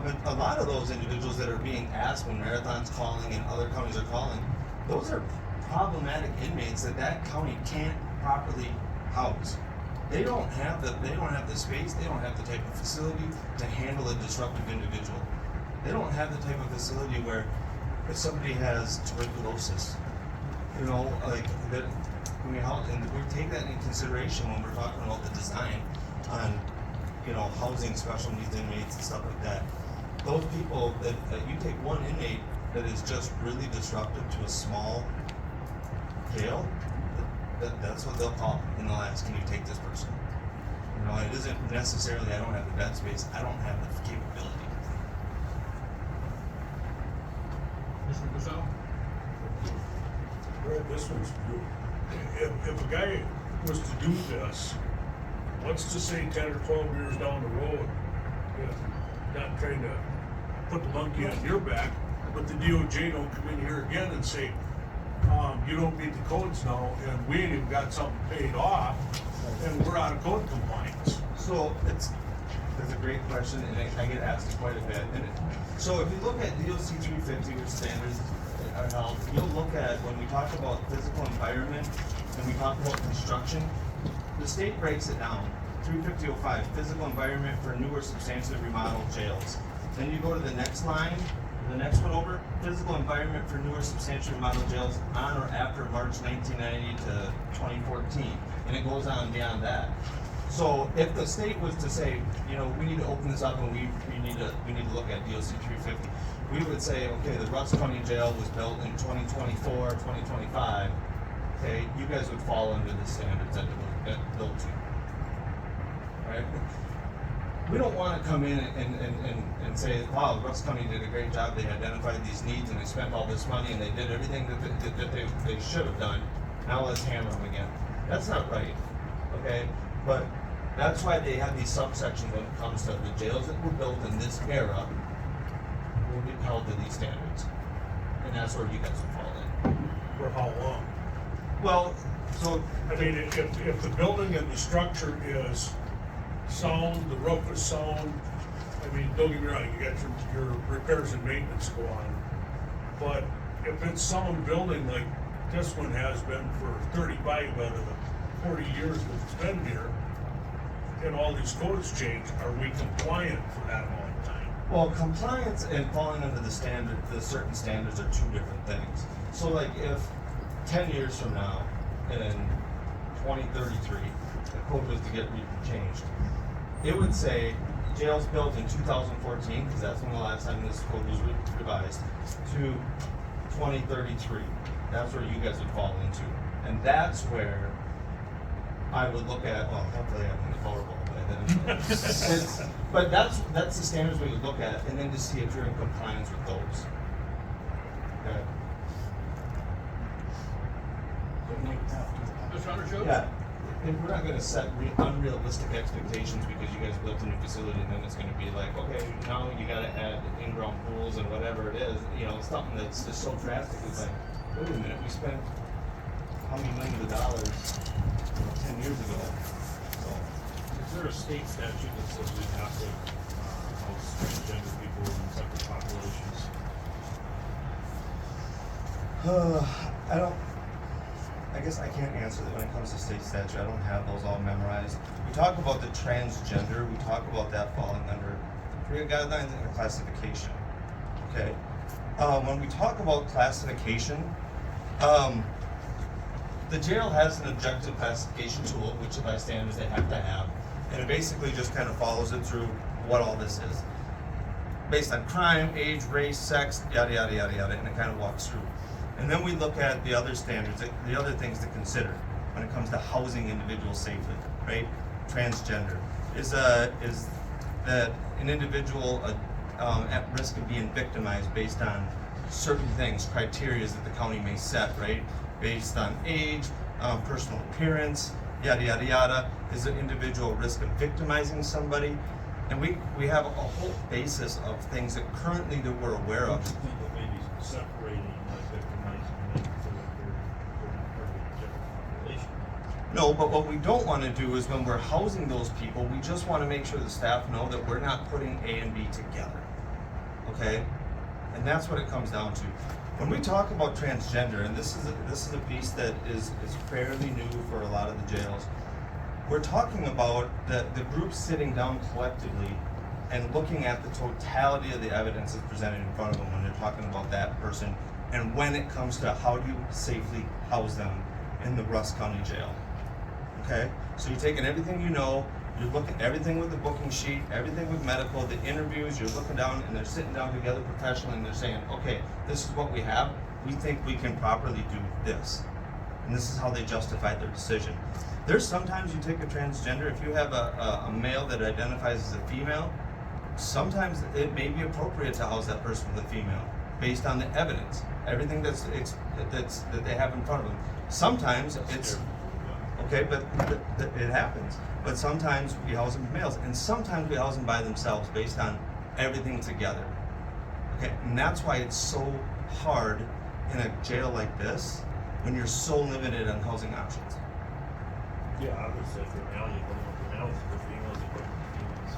But a lot of those individuals that are being asked when Marathon's calling and other counties are calling, those are problematic inmates that county can't properly house. They don't have the space, they don't have the type of facility to handle a disruptive individual. They don't have the type of facility where if somebody has tuberculosis, like that, and we take that into consideration when we're talking about the design on, housing special needs inmates and stuff like that. Those people that you take one inmate that is just really disruptive to a small jail, that's what they'll call and they'll ask, can you take this person? It isn't necessarily I don't have the bed space, I don't have the capability. Mr. Cassell? Brad, this one's for you. If a guy was to do this, let's just say 10 or 12 years down the road, not trying to put the monkey on your back, but the DOJ don't come in here again and say, you don't meet the codes now, and we ain't even got something paid off, and we're out of code compliance. So that's a great question, and I get asked it quite a bit. So if you look at DOC 350, which standards are held, you'll look at when we talk about physical environment and we talk about construction, the state breaks it down. 350.05, physical environment for newer substantially remodeled jails. Then you go to the next line, the next one over, physical environment for newer substantially remodeled jails on or after March 1990 to 2014. And it goes on beyond that. So if the state was to say, you know, we need to open this up and we need to look at DOC 350, we would say, okay, the Rusk County Jail was built in 2024, 2025. Okay, you guys would fall under the standards that it was built to. Right? We don't want to come in and say, wow, Rusk County did a great job, they identified these needs and they spent all this money and they did everything that they should have done. Now let's hammer them again. That's not right. Okay? But that's why they have these subsections when it comes to the jails that were built in this era will be held to these standards. And that's where you guys will fall in. For how long? Well, so I mean, if the building and the structure is sound, the roof is sound, I mean, don't get me wrong, you got your repairs and maintenance go on. But if it's sound building like this one has been for 35 out of the 40 years that it's been here, and all these codes change, are we compliant for that amount of time? well, compliance and falling under the certain standards are two different things. So like if 10 years from now, in 2033, the code was to get changed, it would say jails built in 2014, because that's when the last time this code was revised, to 2033. That's where you guys would fall into. And that's where I would look at, well, hopefully I'm in the Powerball by then. But that's the standards we would look at, and then to see if you're in compliance with those. Okay. Yeah, and we're not gonna set unrealistic expectations because you guys built a new facility and then it's gonna be like, okay, now you gotta add in-ground pools and whatever it is, you know, something that's just so drastic, it's like, wait a minute, we spent how many millions of dollars, 10 years ago, so. Is there a state statute that says we have to house transgender people in separate populations? I guess I can't answer that when it comes to state statute. I don't have those all memorized. We talk about the transgender, we talk about that falling under career guidelines and classification. Okay. When we talk about classification, the jail has an objective classification tool, which by standards they have to have, and it basically just kind of follows it through what all this is. Based on crime, age, race, sex, yada, yada, yada, yada, and it kind of walks through. And then we look at the other standards, the other things to consider when it comes to housing individuals safely, right? Transgender. Is that an individual at risk of being victimized based on certain things, criteria that the county may set, right? Based on age, personal appearance, yada, yada, yada. Is an individual at risk of victimizing somebody? And we have a whole basis of things that currently that we're aware of. People may be separating, like victimizing them so that they're not part of a different population. No, but what we don't want to do is when we're housing those people, we just want to make sure the staff know that we're not putting A and B together. Okay? And that's what it comes down to. When we talk about transgender, and this is a piece that is fairly new for a lot of the jails, we're talking about the group sitting down collectively and looking at the totality of the evidence that's presented in front of them when they're talking about that person, and when it comes to how do you safely house them in the Rusk County Jail. Okay? So you're taking everything you know, you're looking at everything with the booking sheet, everything with medical, the interviews, you're looking down and they're sitting down together professionally and they're saying, okay, this is what we have, we think we can properly do this. And this is how they justified their decision. There's sometimes you take a transgender, if you have a male that identifies as a female, sometimes it may be appropriate to house that person with a female based on the evidence, everything that they have in front of them. Sometimes it's okay, but it happens. But sometimes we house them with males, and sometimes we house them by themselves based on everything together. Okay, and that's why it's so hard in a jail like this when you're so limited on housing options. Yeah, obviously for male, you put them with the males, for females, you put them with females.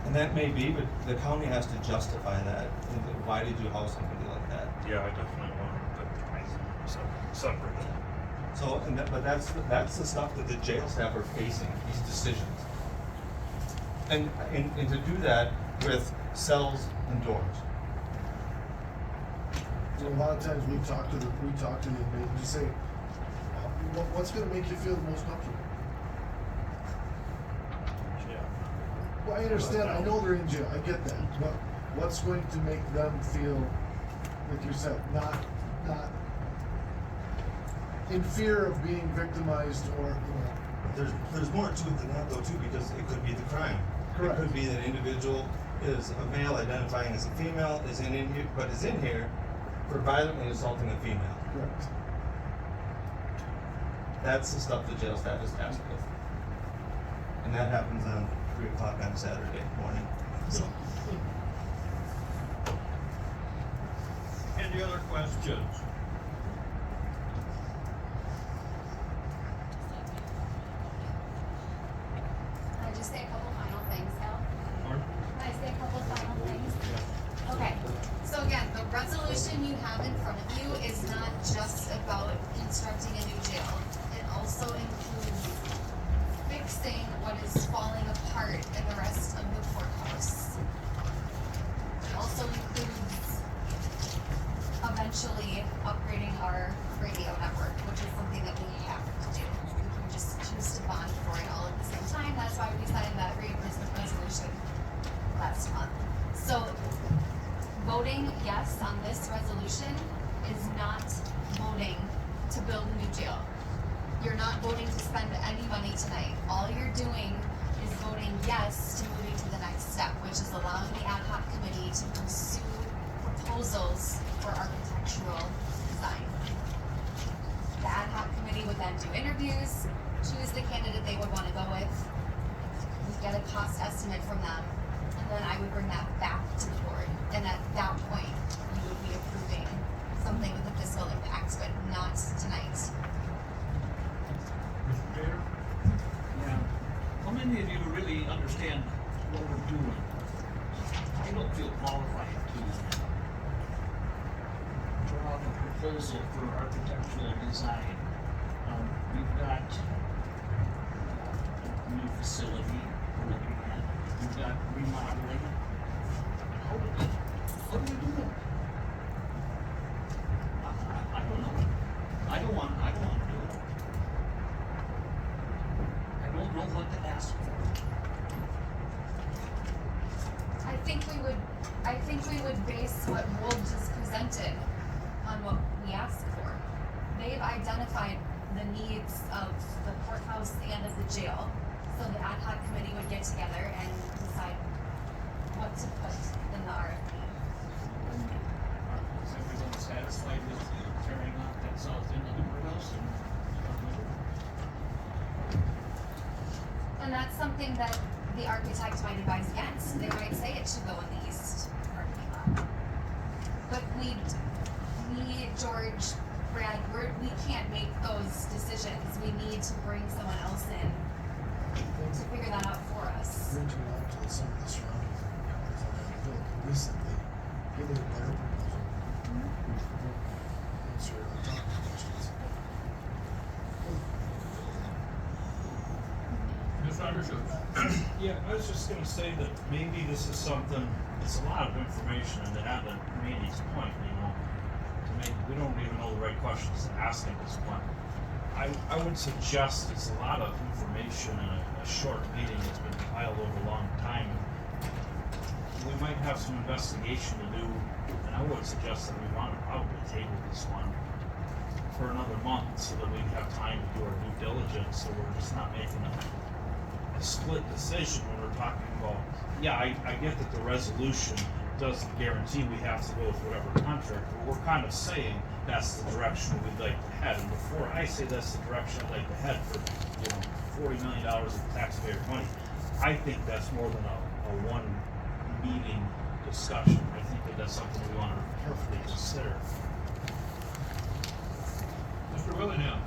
And that may be, but the county has to justify that. Why did you house somebody like that? Yeah, I definitely want to separate them. So, but that's the stuff that the jail staff are facing, these decisions. And to do that with cells and doors. So a lot of times we talk to the inmate and just say, what's going to make you feel the most comfortable? Well, I understand, I know they're in jail, I get that, but what's going to make them feel, like you said, not in fear of being victimized or, There's more to it than that though too, because it could be the crime. Correct. It could be that an individual is a male identifying as a female, is in here, but is in here for violently assaulting a female. Correct. That's the stuff the jail staff is tasked with. And that happens on 3 o'clock on Saturday morning, so. Any other questions? Can I just say a couple final things, Al? Pardon? Can I say a couple final things? Okay, so again, the resolution you have in front of you is not just about constructing a new jail. It also includes fixing what is falling apart in the rest of the courthouse. It also includes eventually upgrading our radio network, which is something that we have to do. We can just choose to bond for it all at the same time. That's why we signed that reimbursement resolution last month. So voting yes on this resolution is not voting to build a new jail. You're not voting to spend any money tonight. All you're doing is voting yes to moving to the next step, which is allowing the ad hoc committee to pursue proposals for architectural design. The ad hoc committee would then do interviews, choose the candidate they would want to go with, we'd get a cost estimate from them, and then I would bring that back to the board. And at that point, you would be approving something with a fiscal impact, but not tonight. Mr. Taylor? Yeah. How many of you really understand what we're doing? I don't feel qualified to draw up a proposal for architectural design. We've got a new facility we're looking at. We've got remodeling. How do we do that? I don't know. I don't want to do it. I don't know what to ask for. I think we would base what Wold just presented on what we asked for. They've identified the needs of the courthouse and of the jail. So the ad hoc committee would get together and decide what to put in the RFP. Is everyone satisfied with tearing off that south end of the courthouse? And that's something that the architect might advise against. They might say it should go in the east parking lot. But we, George, Brad, we can't make those decisions. We need to bring someone else in to figure that out for us. Reaching out to some of the surrounding counties that have built recently, give it a better proposal. Answer the top questions. Mr. Undershoot? Yeah, I was just gonna say that maybe this is something, it's a lot of information, and to have a Randy's point, we don't even know the right questions to ask at this point. I would suggest it's a lot of information in a short meeting that's been piled over a long time. We might have some investigation to do, and I would suggest that we want to probably table this one for another month so that we have time to do our due diligence, so we're just not making a split decision when we're talking about, yeah, I get that the resolution doesn't guarantee we have to go with whatever contract, but we're kind of saying that's the direction we'd like to head. And before I say that's the direction I'd like to head for, $40 million of taxpayer money, I think that's more than a one meeting discussion. I think that that's something we want to carefully consider. Mr. Willingham?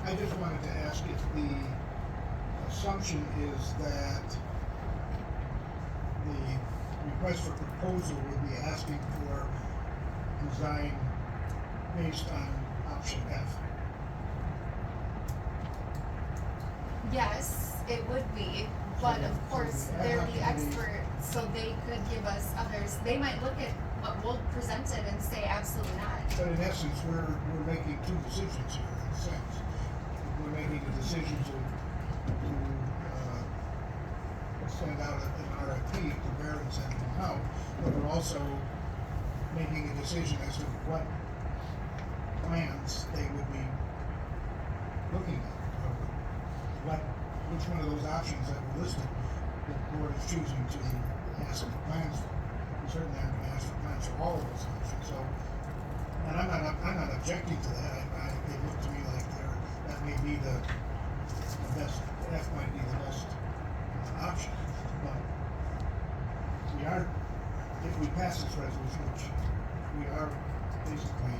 I just wanted to ask if the assumption is that the request for proposal would be asking for design based on option F. Yes, it would be, but of course, they're the expert, so they could give us others. They might look at what Wold presented and say absolutely not. But in essence, we're making two decisions here, in a sense. We're making a decision to send out an RFP to where and send them out, but we're also making a decision as to what plans they would be looking at, or which one of those options that were listed, the board is choosing to ask for plans for. We certainly aren't gonna ask for plans for all of those options, so, and I'm not objecting to that, it looked to me like that may be the best, F might be the best option, but we are, if we pass this resolution, which we are basically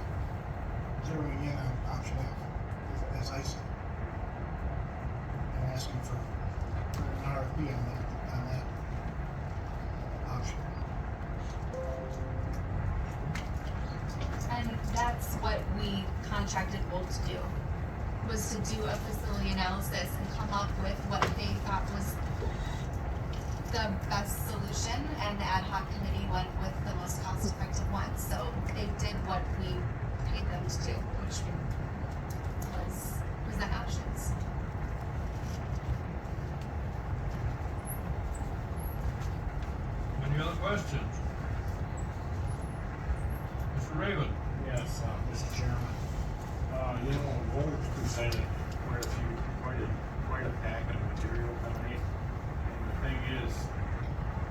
zeroing in on option F, as I see it, and asking for an RFP on that option. And that's what we contracted Wold to do, was to do a facility analysis and come up with what they thought was the best solution, and the ad hoc committee went with the most cost-effective one. So they did what we paid them to do, which was present options. Any other questions? Mr. Raven? Yes, Mr. Chairman. Wold presented quite a pack of material tonight. And the thing is,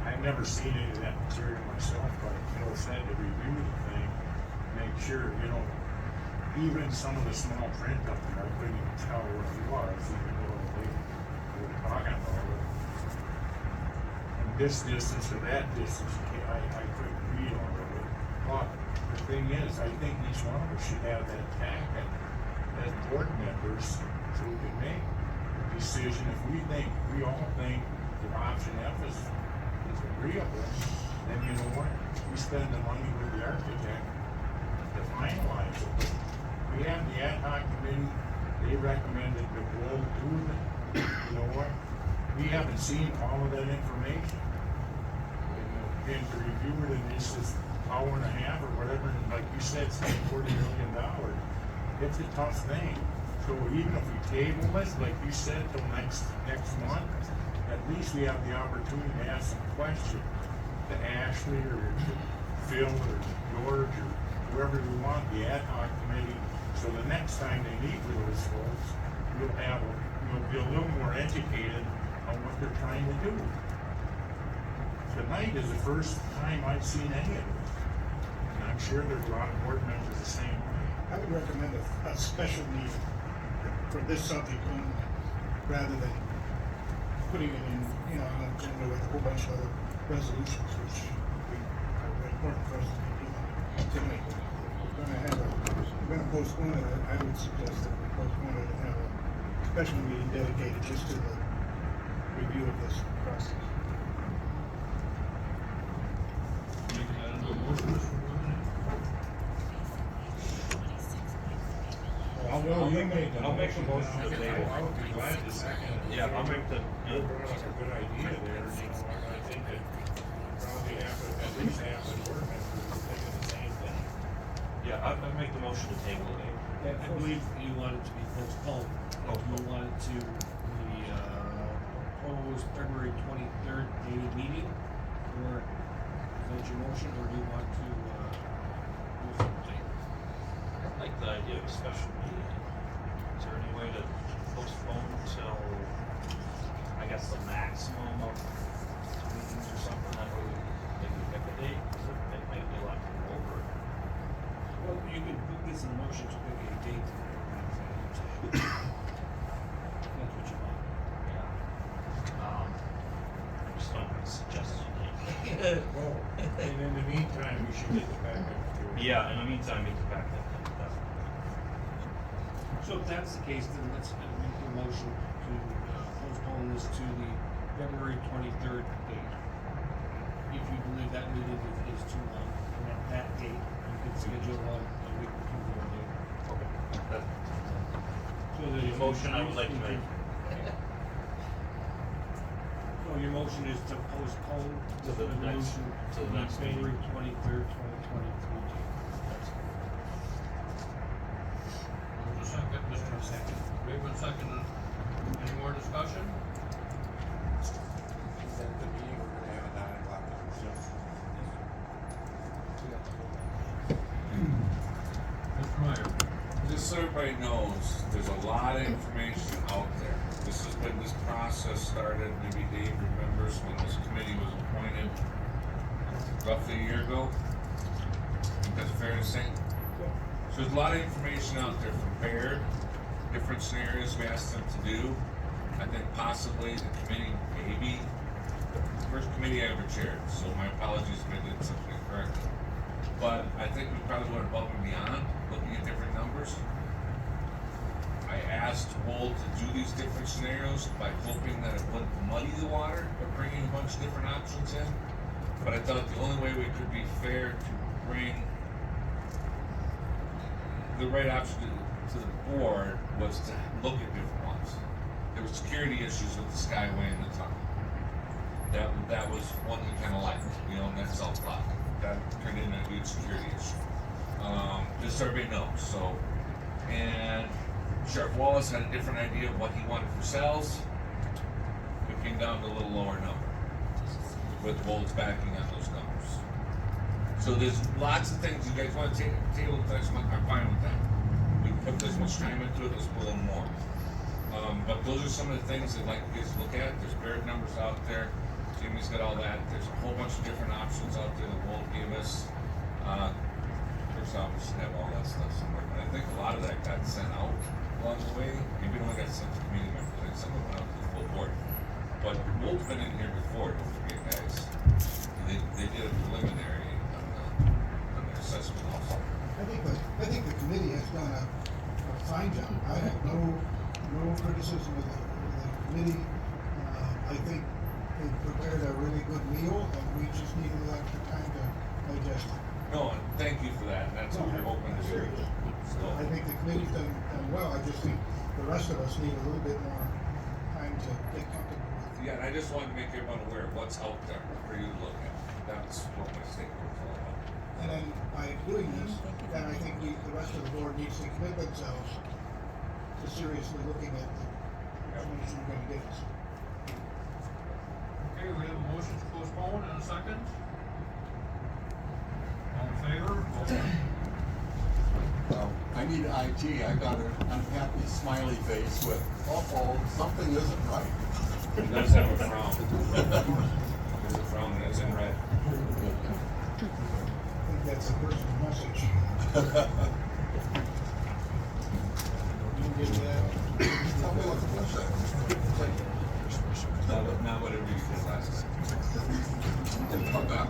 I've never seen any of that material myself, but Phil said to review the thing, make sure, even some of the small print up there, I couldn't even tell what it was, even though they were talking about it. From this distance to that distance, I couldn't read all of it. But the thing is, I think each one of us should have that packet as board members, so we can make a decision. If we all think that option F is agreeable, then you know what? We spend the money with the architect to finalize it. But we have the ad hoc committee, they recommended that we'll do it. You know what? We haven't seen all of that information. And to review it in this hour and a half or whatever, and like you said, it's like $40 million. It's a tough thing. So even if we table this, like you said, till next month, at least we have the opportunity to ask some questions to Ashley or to Phil or George or whoever we want, the ad hoc committee. So the next time they meet with those folks, we'll be a little more educated on what they're trying to do. Tonight is the first time I've seen any of this. And I'm sure there's a lot of board members the same way. I would recommend a special meeting for this subject only, rather than putting it in, on an agenda with a whole bunch of other resolutions, which are very important for us to be doing tonight. If we're gonna postpone it, I would suggest that we postpone it and have a special meeting dedicated just to the review of this process. Making that into a motion, Mr. President? I'll make a motion to table. I would be glad to second it. Yeah, I'll make the. You brought up a good idea there, I think that probably at least half the board members are thinking the same thing. Yeah, I'll make the motion to table it. I believe you want it to be postponed. You want it to the proposed February 23rd day meeting, or is that your motion, or do you want to do something? I like the idea of a special meeting. Is there any way to postpone till, I guess, the maximum of meetings or something, that way we can pick a date, because it might be a lot to go over. Well, you can put this in motion to pick a date. That's what you want. Yeah. I just don't want to suggest anything. Well, and in the meantime, we should get the packet to. Yeah, in the meantime, we can back that up. So if that's the case, then let's make a motion to postpone this to the February 23rd date. If you believe that meeting is too long, and at that date, you can schedule a week or two more later. Okay. So that The motion I would like to make. So your motion is to postpone To the next- resolution to the next meeting. February 23rd, 2023 date. Move to second, Mr. Second. Raven seconded. Any more discussion? so everybody knows, there's a lot of information out there. This process started, maybe Dave remembers when this committee was appointed roughly a year ago. I think that's fair to say. So there's a lot of information out there from Baird, different scenarios we asked them to do. I think possibly the committee, maybe, the first committee I ever chaired, so my apologies if I did something incorrect. But I think we probably went above and beyond, looking at different numbers. I asked Wold to do these different scenarios by hoping that it wouldn't muddy the water by bringing a bunch of different options in. But I thought the only way we could be fair to bring the right option to the board was to look at different ones. There were security issues with the Skyway and the tunnel. That was one we kind of liked, and that's self-block. That turned into a huge security issue. Just so everybody knows. So, and Sheriff Wallace had a different idea of what he wanted for cells. We came down to a little lower number with Wold's backing on those numbers. So there's lots of things you guys want to table next month. I'm fine with that. We put this much time into it. Let's put a little more. But those are some of the things that I'd like you guys to look at. There's Baird numbers out there. Jimmy's got all that. There's a whole bunch of different options out there that Wold gave us. First off, we should have all that stuff somewhere. But I think a lot of that got sent out along the way. Maybe it only got sent to committee members. I think some of it went out to the full board. But Wold's been in here before, don't forget, guys. They did a preliminary on their assessment also. I think the committee has done a fine job. I have no criticism of the committee. I think they prepared a really good meal, and we just need a little extra time to digest it. No, and thank you for that, and that's what we're hoping to do. So, I think the committee's done well. I just think the rest of us need a little bit more time to get comfortable with. yeah, and I just wanted to make everyone aware of what's out there for you to look at. That's what my statement was all about. And then by doing this, then I think the rest of the board needs to commit themselves to seriously looking at the information you're gonna give us. Okay, we have a motion to postpone and a second. All in favor? I need IT. I got an unhappy smiley face with, something isn't right. It does have a frown. There's a frown and it's in red. I think that's a personal message. You get that? Tell me what the push is. Not what it really did last time. Come back.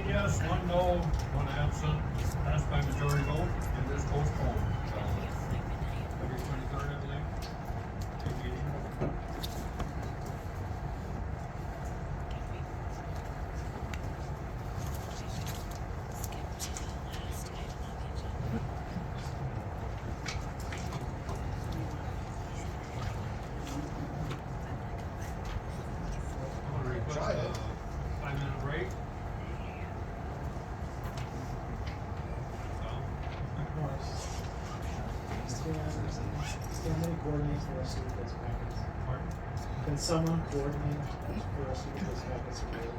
Yes, 1 no, 1 absent, passed by majority vote, and this postponed. February 23rd, I believe. Big meeting. I'm gonna request a 5-minute break. Stanley coordinates the rest of the bids packets. Pardon? Can someone coordinate the rest of the bids packets for you?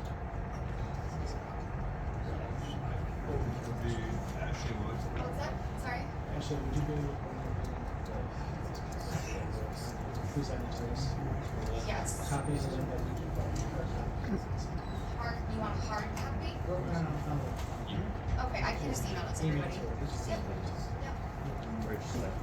Would be Ashley would. What's that? Sorry? Actually, would you be able to coordinate the present to us? Yes. Copies of them that we can You want a hard copy? no. Okay, I can just email it to Email everybody. to her. Yep. Yep.